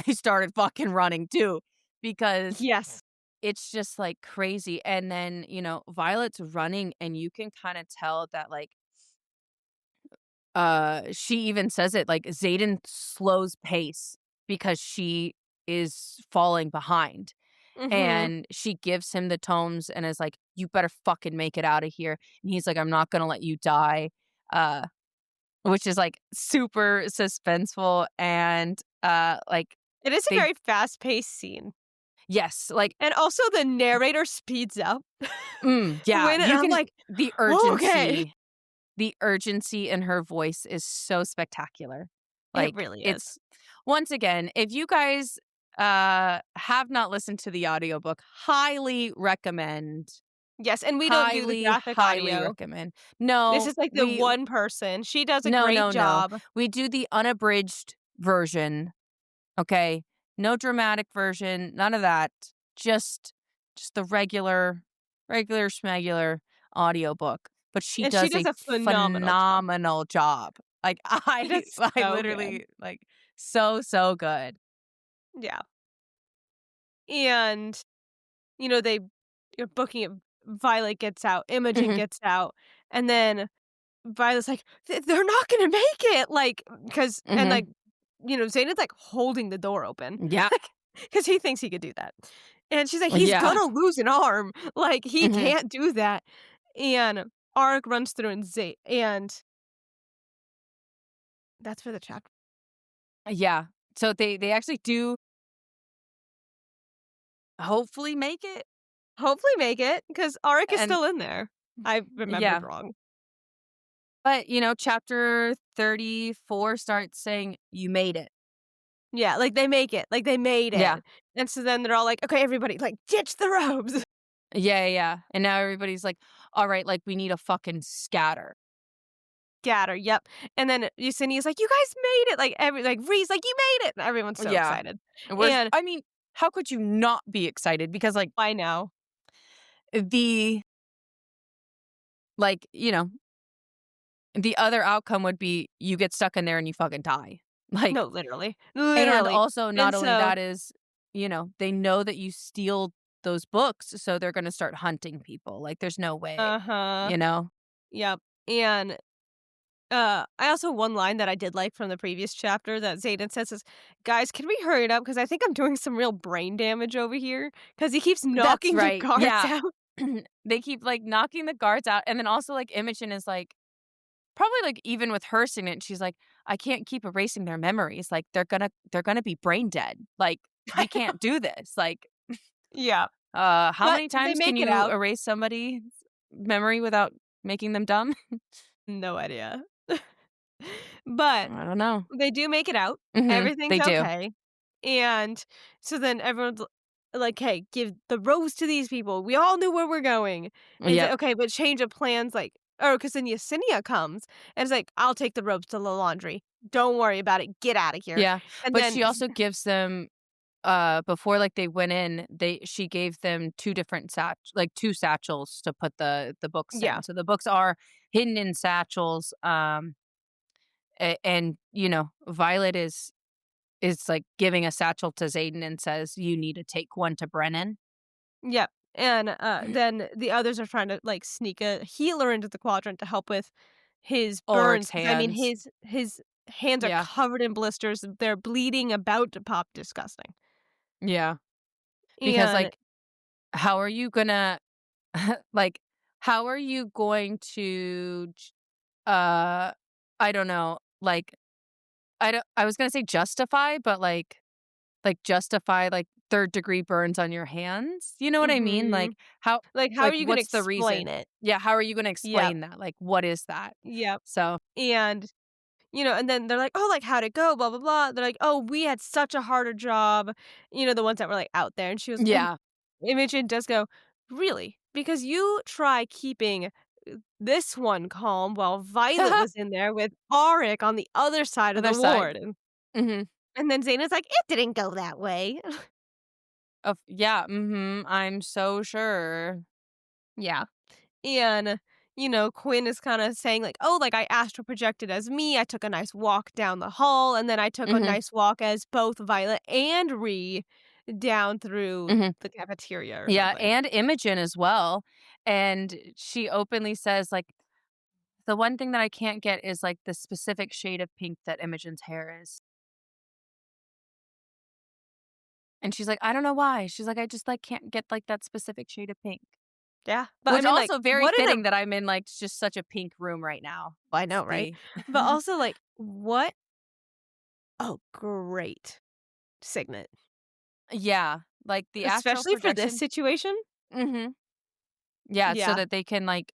they started fucking running too, because Yes. it's just, like, crazy, and then, Violet's running, and you can kinda tell that, like, she even says it, like, Xaden slows pace because she is falling behind, Mhm. and she gives him the tomes and is like, "You better fucking make it out of here," and he's like, "I'm not gonna let you die," uh which is, like, super suspenseful and, like, It is a they very fast-paced scene. yes, like And also the narrator speeds up yeah, when and you I'm can like, the "Okay." urgency in her voice is so spectacular. It Like, really is. it's once again, if you guys, have not listened to the audiobook, Yes, and we don't do the highly, graphic highly audio. recommend. This No, is, like, the one person. She does a no, great no, no. job. We do the unabridged version. Okay? No dramatic version, none of that. Just just the regular schmegular audiobook, but she And she does does a a phenomenal job. phenomenal job. Like, She does I so good. literally like, so, so good. Yeah. And, they you're booking it. Violet gets out, Imogen Mhm, gets out, and then Violet's like, They're not gonna make it," like, because and, mhm. like, Zayn's, like, holding the door open, Yeah, like, because he thinks he could do that. And she's like, "He's yeah. gonna lose an arm, like, he Mhm, can't do that." And Arik runs through and that's for the chapter. yeah. So they actually do hopefully make it, Hopefully make it, because Arik is and still in there. I remembered yeah. wrong. But, chapter 34 starts saying, "You made it." Yeah, like, they make it, like, they made Yeah. it. And so then they're all like, "Okay, everybody, like, ditch the robes." Yeah, yeah, yeah, and now everybody's like, "Alright, like, we need a fucking scatter." scatter, yep, and then Yesenia's like, "You guys made it!" Like, like, Ree's like, "You made it!" And everyone's so Yeah. excited, We're and I mean, how could you not be excited? Because, like, I know. the like, you know, the other outcome would be you get stuck in there and you fucking die. Like, No, literally, and literally, also not and only so that is, they know that you steal those books, so they're gonna start hunting people. Like, there's no way, uh-huh, you know? yep, and I also one line that I did like from the previous chapter that Xaden says is, "Guys, can we hurry it up? Because I think I'm doing some real brain damage over here." Because he keeps That's knocking the right. guards Yeah. out. They keep, like, knocking the guards out, and then also, like, Imogen is, like probably, like, even with her seeing it, she's like, "I can't keep erasing their memories, like, they're gonna be brain dead, like, I we know. can't do this." Like, Yeah, how but many they times can make it you out. erase somebody's memory without making them dumb? No idea. But I don't know. they do make it out. They Everything's do. okay. And so then everyone's like, "Hey, give the rose to these people. We all knew where we're going." And he's like, Yep. "Okay, but change of plans, like." Oh, because then Yesenia comes and it's like, "I'll take the robes to the laundry. Don't worry about it. Get out of here." Yeah, And but then she also gives them, before, like, they went in, she gave them 2 different 2 satchels to put the books yeah, in. So the books are hidden in satchels, and, Violet is, like, giving a satchel to Xaden and says, "You need to take one to Brennan." yep. And then the others are trying to like sneak a healer into the quadrant to help with his Ulrich's burns because I mean hands. his hands are Yeah, covered in blisters. They're bleeding, about to pop, disgusting. yeah, because, And like, how are you gonna like, how are you going to uh, I don't know, like, I was gonna say justify, but, justify, like, third-degree burns on your hands? You know what I mean? mhm. Like, how Like, how are you gonna what's the explain reason? it? Yeah, how are you gonna Yep, explain that? Like, what is that? yep. So And, and then they're like, "Oh, like, how'd it go? Blah, blah, blah." They're like, "Oh, we had such a harder job." The ones that were, like, out there. And she was and yeah. Imogen does go, "Really? Because you try keeping this one calm while Violet was in there with Auric on the other side of Other the side. ward." Mhm. And then Zayn is like, "It didn't go that way." Yeah, mhm, I'm so sure. Yeah. And, Quinn is kinda saying like, "Oh, like, I astral projected as me, I took a nice walk down the hall, and then I took a Mhm, nice walk as both Violet and Ree down through mhm. the cafeteria or Yeah, something." and Imogen as well, and she openly says, like, "The one thing that I can't get is, like, the specific shade of pink that Imogen's hair is." And she's like, "I don't know why." She's like, "I just, like, can't get, like, that specific shade of pink." Yeah. But I Which mean, like, also very what an fitting that I'm in, like, just such a pink room right now. I It's know, right? the But also, like, what a great signet, Yeah, like, the astral especially for this projection. situation. Mhm. Yeah, so Yeah. that they can, like,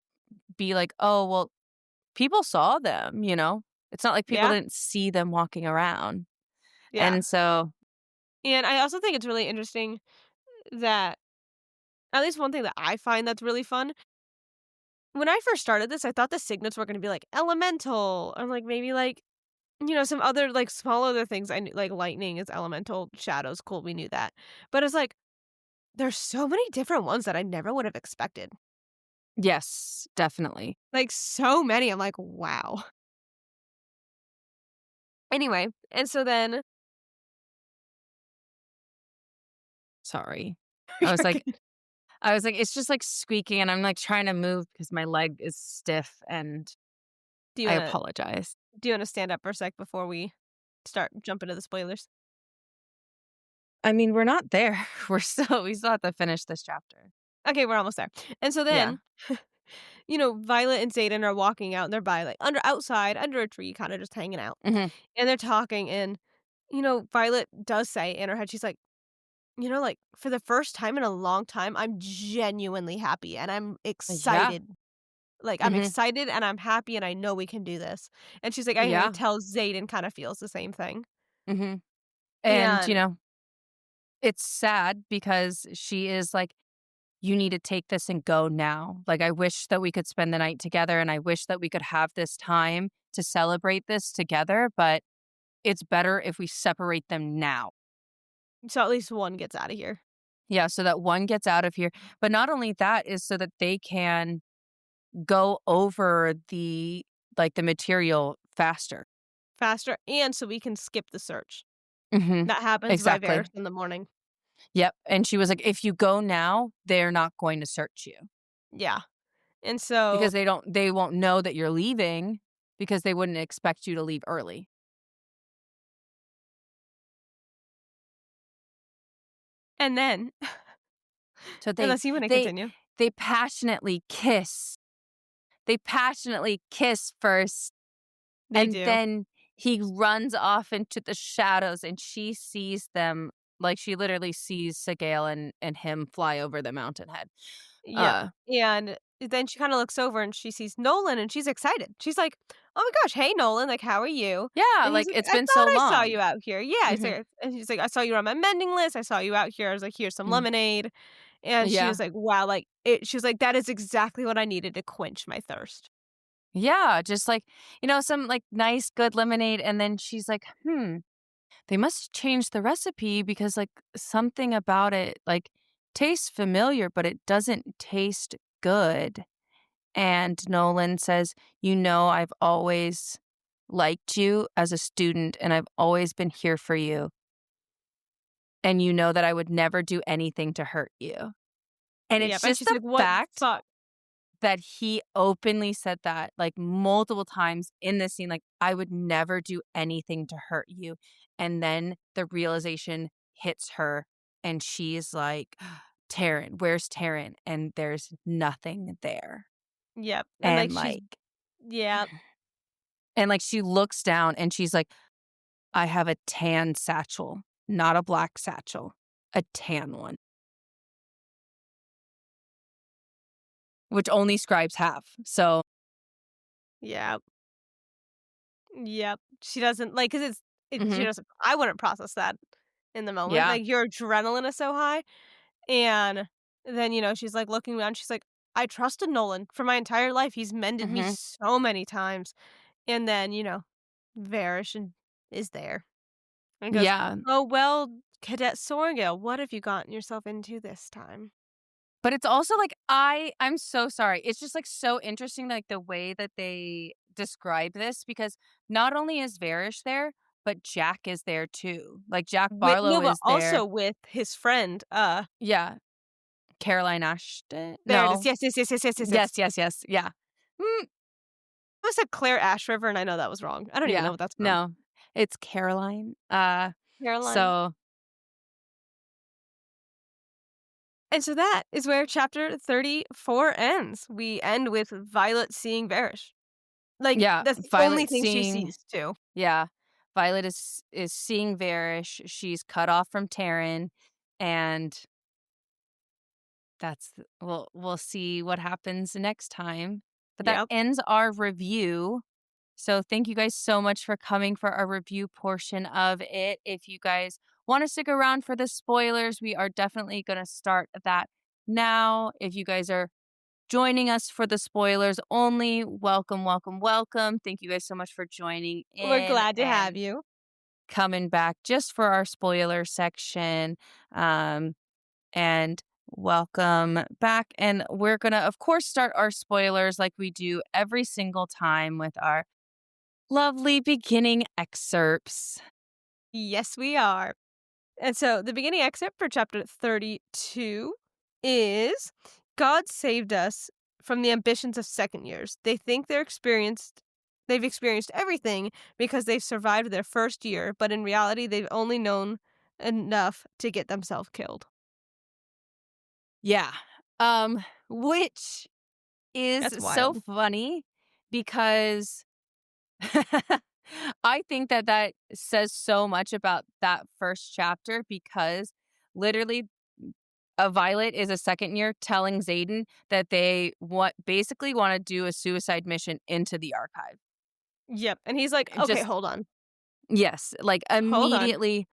be like, "Oh, well, people saw them," you know? It's not like people Yeah. didn't see them walking around. Yeah. And so And I also think it's really interesting that at least one thing that I find that's really fun, when I first started this, I thought the signets were gonna be, like, elemental or, like, maybe, like, some other, like, small other things I knew like, lightning is elemental, shadows, cool, we knew that. But it's like, there's so many different ones that I never would have expected. yes, definitely. Like, so many, I'm like, "Wow." Anyway, and so then Sorry. I was you're like good. I was like, "It's just, like, squeaking," and I'm, like, trying to move because my leg is stiff, and Do you I wanna apologize. stand up for a sec before we start jumping to the spoilers? I mean, we're not there. We still have to finish this chapter. Okay, we're almost there. And so Yeah. then, Violet and Xaden are walking out and they're by like outside under a tree, kind of just hanging out. Mhm. And they're talking and Violet does say in her head, she's like, like for the first time in a long time, I'm genuinely happy and I'm Yeah. excited. Like I'm Mhm. excited and I'm happy and I know we can do this. And she's like, I can Yeah. tell Xaden kind of feels the same thing. Mhm. And, And it's sad because she is like, you need to take this and go now. Like, I wish that we could spend the night together and I wish that we could have this time to celebrate this together, but it's better if we separate them now. So at least one gets out of here Yeah, so that one gets out of here. But not only that is so that they can go over the material faster. faster, and so we can skip the search. Mhm. That happens by Exactly. Varys in the morning. Yep, and she was like, "If you go now, they're not going to search you Yeah, and so because they won't know that you're leaving because they wouldn't expect you to leave early." and then So they unless you wanna they continue. they passionately kiss. They passionately kiss first, They and do. then he runs off into the shadows, and she sees them, like, she literally sees Sigale and him fly over the mountainhead. Yep, Uh, and then she kinda looks over and she sees Nolan and she's excited. She's like, "Oh my gosh, hey Nolan, like, how are you?" yeah, And he's like, like, it's "I been thought so I saw you long. out here." Yeah, he's Mhm, like and he's like, "I saw you on my mending list, I saw you out here." I was like, "Here's some mm, lemonade." And she yeah. was like, "Wow," like, she was like, "That is exactly what I needed to quench my thirst." Yeah, just, like, some, like, nice, good lemonade, and then she's like, "Hmm, they must change the recipe because, like, something about it, like, tastes familiar, but it doesn't taste good." And Nolan says, I've always liked you as a student and I've always been here for you. And you know that I would never do anything to hurt you." And it's Yep, and just she's the like, "What the fact fuck?" that he openly said that, like, multiple times in this scene, like, "I would never do anything to hurt you." And then the realization hits her and she's like, "Taryn, where's Taryn?" And there's nothing there. Yep, and, like, And, she's like yep, and, like, she looks down and she's like, "I have a tan satchel, not a black satchel, a tan one," which only scribes have. So, yep, yep. She doesn't like because she mhm, doesn't I wouldn't process that in the moment, yeah, like, your adrenaline is so high, and then, she's, like, looking around, she's like, "I trusted Nolan for my entire life, he's mended me mhm, so many times," and then, Varish is there and goes, yeah. "Oh, well, Cadet Sorgil, what have you gotten yourself into this time?" But it's also, like, I'm so sorry. It's just, like, so interesting, like, the way that they describe this because not only is Varish there, but Jack is there too. Like, Jack No, Barlow but is there. also with his friend, Yeah. Caroline Ashton? there it is, No. yes, yes, yes, yes, yes, yes, Yes, yes. yes, yes, yeah. Mm, I said Claire Ash River, and I know that was wrong. I don't even know yeah. what that's from. No. It's Caroline. Caroline. So And so that is where chapter 34 ends. We end with Violet seeing Varish. Like, yeah, that's the only Violet thing she seeing sees, too. yeah, Violet is seeing Varish. She's cut off from Taryn, and we'll see what happens next time. But that Yep. ends our review. So thank you guys so much for coming for our review portion of it. If you guys want to stick around for the spoilers, we are definitely going to start that now. If you guys are joining us for the spoilers only, welcome, welcome, welcome. Thank you guys so much for joining We're in glad to have and you. coming back just for our spoiler section. And welcome back. And we're going to, of course, start our spoilers like we do every single time with our lovely beginning excerpts. Yes, we are. And so the beginning excerpt for chapter 32 is God saved us from the ambitions of second years. They think they've experienced everything because they've survived their first year, but in reality they've only known enough to get themselves killed. Yeah. Which is That's so wild. funny because I think that that says so much about that first chapter because literally a Violet is a second year telling Xaden that they basically want to do a suicide mission into the archive. Yep. And he's like, "Okay, Just hold on. yes, like Hold on." immediately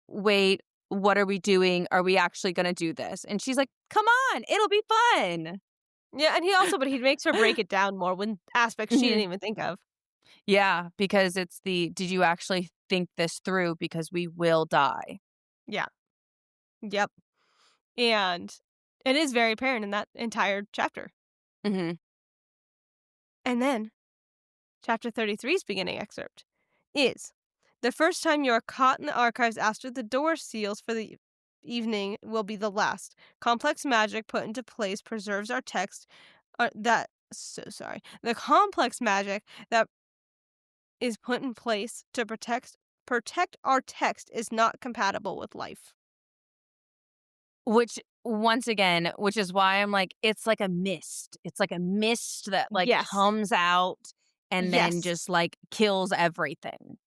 wait, what are we doing? Are we actually gonna do this? And she's like, "Come on, it'll be fun." Yeah, and he makes her break it down more when aspects she didn't Mhm. even think of. Yeah, because it's the, "Did you actually think this through? Because we will die." Yeah. Yep. And it is very apparent in that entire chapter. Mhm. And then chapter 33's beginning excerpt is the first time you are caught in the archives after the door seals for the evening will be the last. Complex magic put into place preserves our text. The complex magic that is put in place to protect our text is not compatible with life. Which once again, which is why I'm like, it's like a mist. It's like a mist that, like, Yes. comes out and then Yes. just, like, kills everything.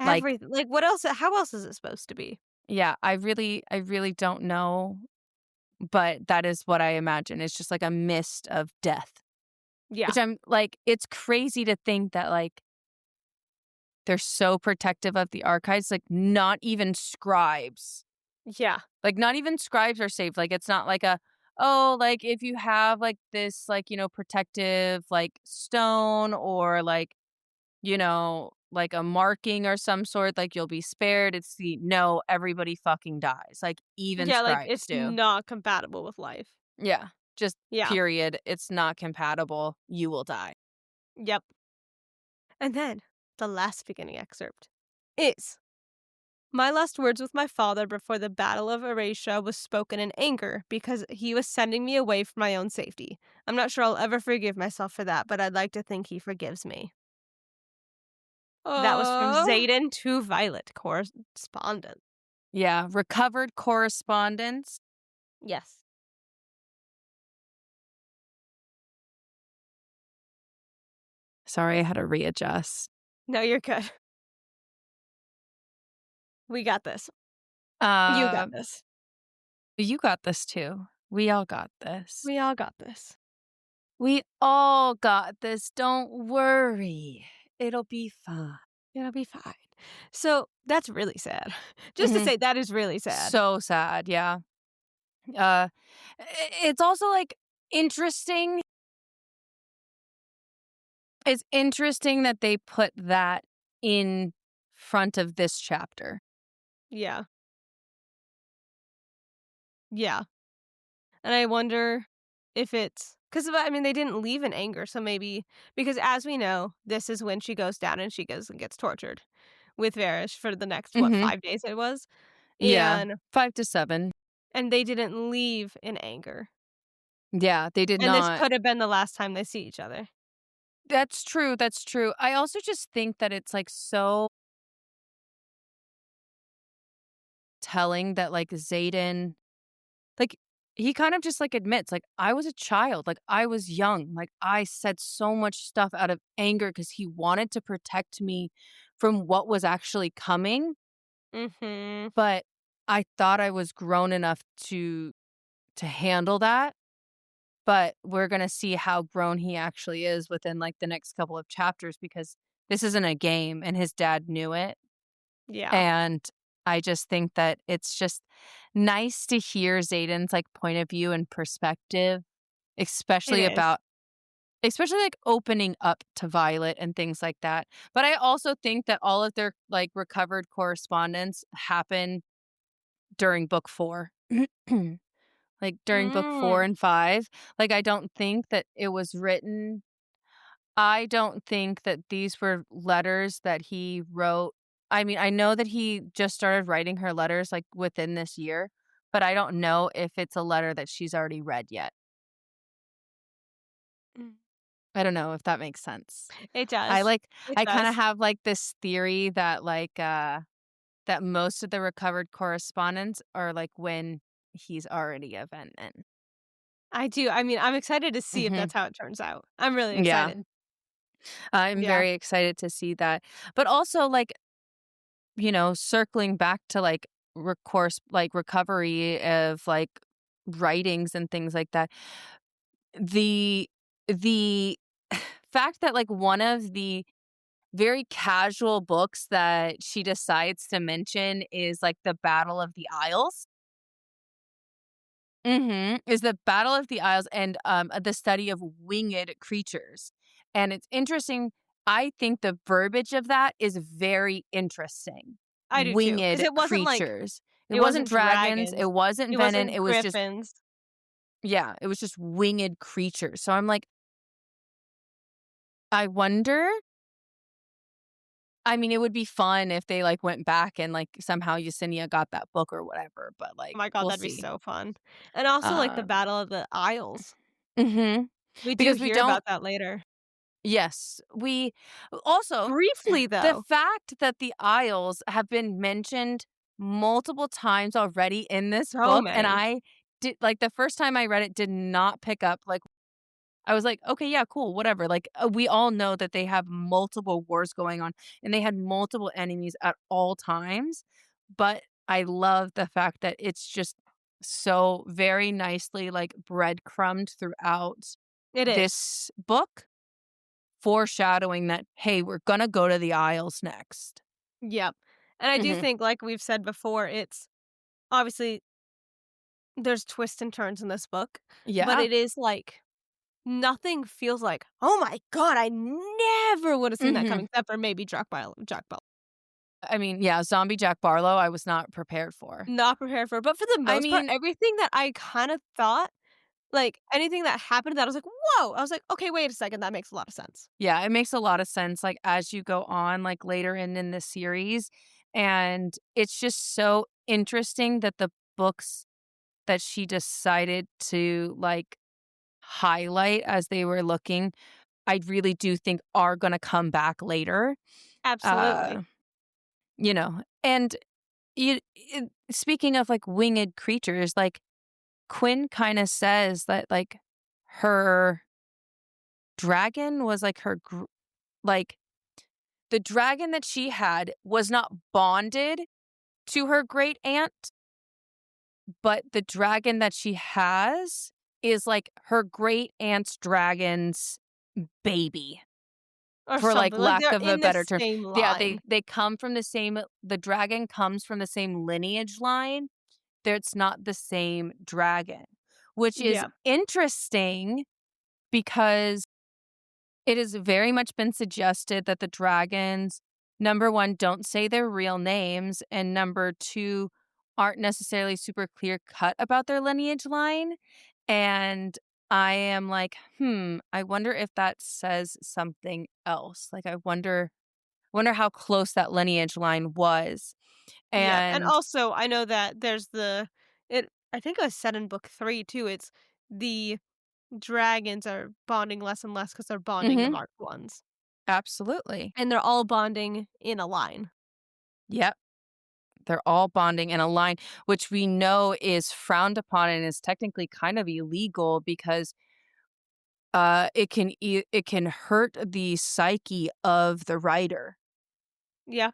Like, Everything. Like what else? How else is it supposed to be? yeah, I really don't know, but that is what I imagine. It's just like a mist of death, Yeah. which I'm like, it's crazy to think that, like, they're so protective of the archives, Yeah. like, not even scribes are safe, like, it's not like a, "Oh, like, if you have, like, this, like, protective, like, stone or, like, like, a marking or some sort, like, you'll be spared." It's the, "No, everybody fucking dies." Like, even Yeah, like scribes it's do. not compatible with life. Yeah, just Yeah. period. It's not compatible. You will die. Yep. And then the last beginning excerpt is my last words with my father before the Battle of Aracia was spoken in anger because he was sending me away for my own safety. I'm not sure I'll ever forgive myself for that, but I'd like to think he forgives me. That was from Oh. Zayden to Violet correspondent. Yeah, recovered correspondence. Yes. Sorry, I had to readjust. No, you're good. We got this. You Uh, got this. you got this too. We all got this. We all got this. We all got this. Don't worry. It'll be fine. It'll be fine. So that's really sad. Just to Mhm. say that is really sad. So sad, yeah. Uh, it's also, like, interesting. It's interesting that they put that in front of this chapter. Yeah. Yeah. And I wonder if it's because I mean, they didn't leave in anger, so maybe because as we know, this is when she goes down and she goes and gets tortured with Varys for the next, what, Mhm. 5 days it was? Yeah, And 5 to 7. they didn't leave in anger. Yeah, they did And this not. could have been the last time they see each other. That's true, that's true. I also just think that it's, like, so telling that, like, Xaden, like, he kind of just, like, admits, like, "I was a child, like, I was young, like, I said so much stuff out of anger because he wanted to protect me from what was actually coming, Mhm. but I thought I was grown enough to handle that." But we're gonna see how grown he actually is within, like, the next couple of chapters because this isn't a game, and his dad knew it, Yeah. and I just think that it's just nice to hear Xaden's, like, point of view and perspective, It especially is. about especially, like, opening up to Violet and things like that, but I also think that all of their, like, recovered correspondence happen during book 4. Like, during book 4 Mm. and 5, like, I don't think that these were letters that he wrote. I mean, I know that he just started writing her letters, like, within this year, but I don't know if it's a letter that she's already read yet. Mm. I don't know if that makes sense. It I, does. like It I kinda does. have, like, this theory that, like, that most of the recovered correspondence are, like, when he's already a Ventnor. I do. I mean, I'm excited to see if Mhm. that's how it turns out. I'm really Yeah. excited. I'm Yeah. very excited to see that. But also, like, circling back to, like, recourse like, recovery of, like, writings and things like that. The the fact that, like, one of the very casual books that she decides to mention is, like, the Battle of the Isles. Mhm, is the Battle of the Isles and, the study of winged creatures, and it's interesting. I think the verbiage of that is very interesting. I do too, because Winged creatures. It it wasn't wasn't dragons, it dragons, wasn't it venom, wasn't it was just griffins. yeah, it was just winged creatures, so I'm like, I wonder. I mean, it would be fun if they, like, went back and, like, somehow Yesenia got that book or whatever, but, Oh like, my god, we'll that'd be see. so fun. And also, like, the Um Battle of the Isles. Mhm. We do Because we hear don't about that later. yes, we also, Briefly, the though. fact that the Isles have been mentioned multiple times already in this So book, and many. I did like, the first time I read it did not pick up, like, I was like, "Okay, yeah, cool, whatever." Like, we all know that they have multiple wars going on, and they had multiple enemies at all times, but I love the fact that it's just so very nicely, like, breadcrumbed throughout It is. this book, foreshadowing that, "Hey, we're gonna go to the Isles next." Yep. And I do Mhm. think, like we've said before, it's obviously there's twists and turns in this book, but Yeah. it is like nothing feels like, "Oh my god, I never would have seen that Mhm. coming," except for maybe Jack Bell. I mean, yeah, zombie Jack Barlow, I was not prepared for. Not prepared for it, but for the I most part, mean, everything that I kinda thought, like, anything that happened that I was like, "Whoa!" I was like, "Okay, wait a second, that makes a lot of sense." yeah, it makes a lot of sense, like, as you go on, like, later in the series, and it's just so interesting that the books that she decided to, like, highlight as they were looking, I really do think are gonna come back later, Absolutely. uh, and speaking of, like, winged creatures, like, Quinn kinda says that, like, her dragon was, like, like, the dragon that she had was not bonded to her great aunt, but the dragon that she has is, like, her great aunt's dragon's baby, Or for, like, something, like, lack they're of a in the better term. same Yeah, line. they come from the dragon comes from the same lineage line. There it's not the same dragon, which is Yep. interesting because it has very much been suggested that the dragons, number 1, don't say their real names, and number 2, aren't necessarily super clear cut about their lineage line, and I am like, I wonder if that says something else." Like, I wonder how close that lineage line was, Yep, and and also, I know that there's I think it was said in book 3 too, it's the dragons are bonding less and less because 'cause they're bonding the mhm, marked ones, absolutely. and they're all bonding in a line. Yep. They're all bonding in a line, which we know is frowned upon and is technically kind of illegal because it can hurt the psyche of the writer. Yeah,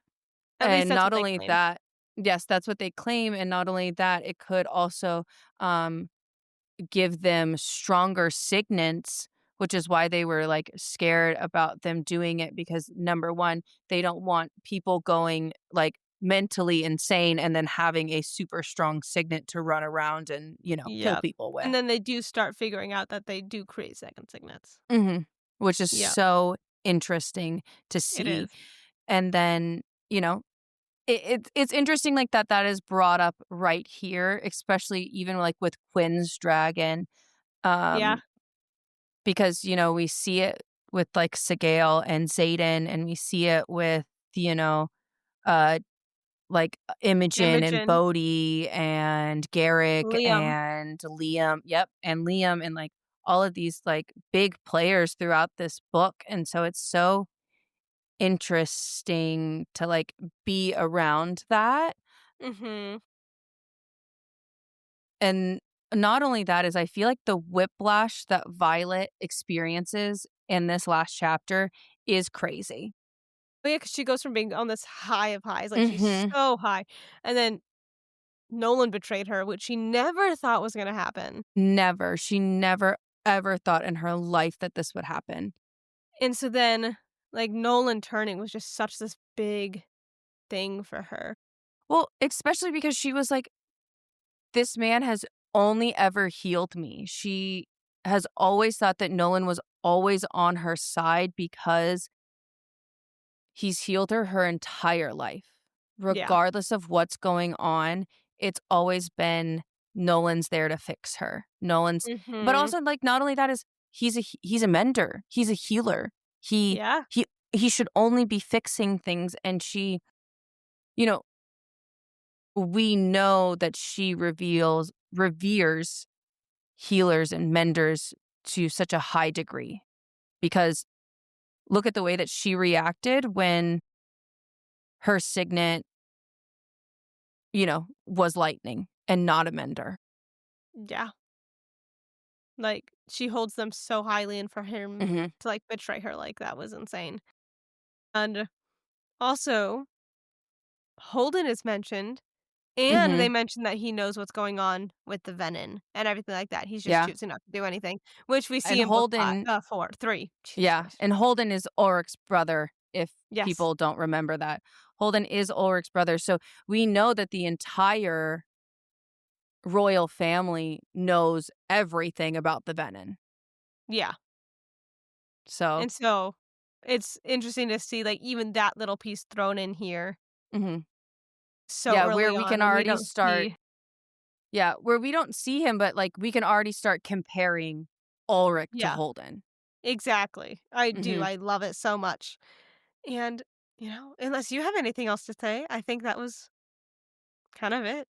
at least And that's not what they only claim. that, yes, that's what they claim, and not only that, it could also um give them stronger signets, which is why they were, like, scared about them doing it because, number 1, they don't want people going, like, mentally insane and then having a super strong signet to run around and, kill Yep, people with. and then they do start figuring out that they do create second signets. Mhm. Which is Yep, so interesting to it see, is. and then, it's interesting, like, that is brought up right here, especially even, like, with Quinn's dragon, Yeah, um because, we see it with, like, Sigale and Xaden, and we see it with, you know, uh, like, Imogen and Imogen, Bodhi and Garrick Liam. and Liam yep, and Liam and, like, all of these, like, big players throughout this book, and so it's so interesting to, like, be around that, Mhm. and not only that is I feel like the whiplash that Violet experiences in this last chapter is crazy. But yeah, because she goes from being on this high of highs, like, she's Mhm. so high, and then Nolan betrayed her, which she never thought was gonna happen. Never. She never, ever thought in her life that this would happen. And so then, Like, Nolan turning was just such this big thing for her. Well, especially because she was like, "This man has only ever healed me." She has always thought that Nolan was always on her side because he's healed her entire life. Yeah. Regardless of what's going on, it's always been Nolan's there to fix her. Nolan's but Mhm. also, like, not only that is he's a mender. He's a healer. He Yeah. he he should only be fixing things, and she you know, we know that she reveres healers and menders to such a high degree because look at the way that she reacted when her signet, was lightning and not a mender. Yeah. Like, she holds them so highly, and for him Mhm. to, like, betray her like that was insane. And also, Holden is mentioned, and they Mhm. mentioned that he knows what's going on with the venom and everything like that. He's just Yeah. choosing not to do anything, which we see And in book Holden 4, 3. Jesus yeah, Christ. and Holden is Ulrich's brother, if Yes. people don't remember that. Holden is Ulrich's brother, so we know that the entire royal family knows everything about the venom. Yeah. So And so, it's interesting to see, like, even that little piece thrown in here mhm. so Yeah, where early we on can when we already don't start see. yeah, where we don't see him, but, like, we can already start comparing Ulrich to Yeah, Holden. exactly. I do, Mhm. I love it so much. And, unless you have anything else to say, I think that was kind of it.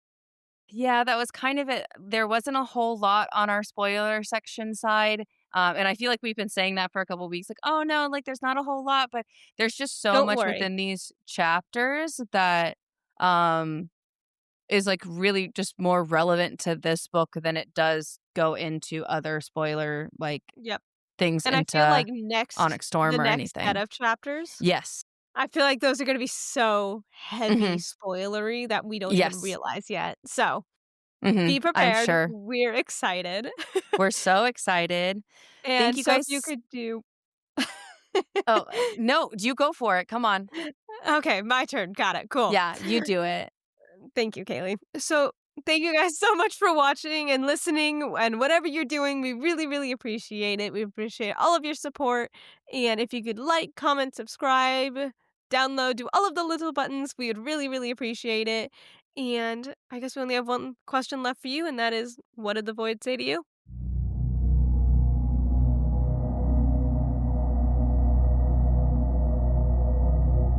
Yeah, that was kind of it. There wasn't a whole lot on our spoiler section side, and I feel like we've been saying that for a couple weeks, like, "Oh, no, like, there's not a whole lot," but there's just so Don't much worry. within these chapters that, is, like, really just more relevant to this book than it does go into other spoiler, like, Yep. things And I feel into like Onyx the Storm or next set anything. of chapters, Yes. I feel like those are gonna be so heavy Mhm. spoilery that we don't even Yes. realize yet. So, be Mhm. I'm prepared. sure. We're excited. We're so excited. Thank And you so if guys you could do Oh, no, you go for it, come on. Okay, my turn. Got it. Cool. Yeah, you do it. Thank you, Kaylee. So, thank you guys so much for watching and listening and whatever you're doing. We really, really appreciate it. We appreciate all of your support. And if you could like, comment, subscribe, download, do all of the little buttons, we would really, really appreciate it. And I guess we only have one question left for you, and that is, what did the void say to you?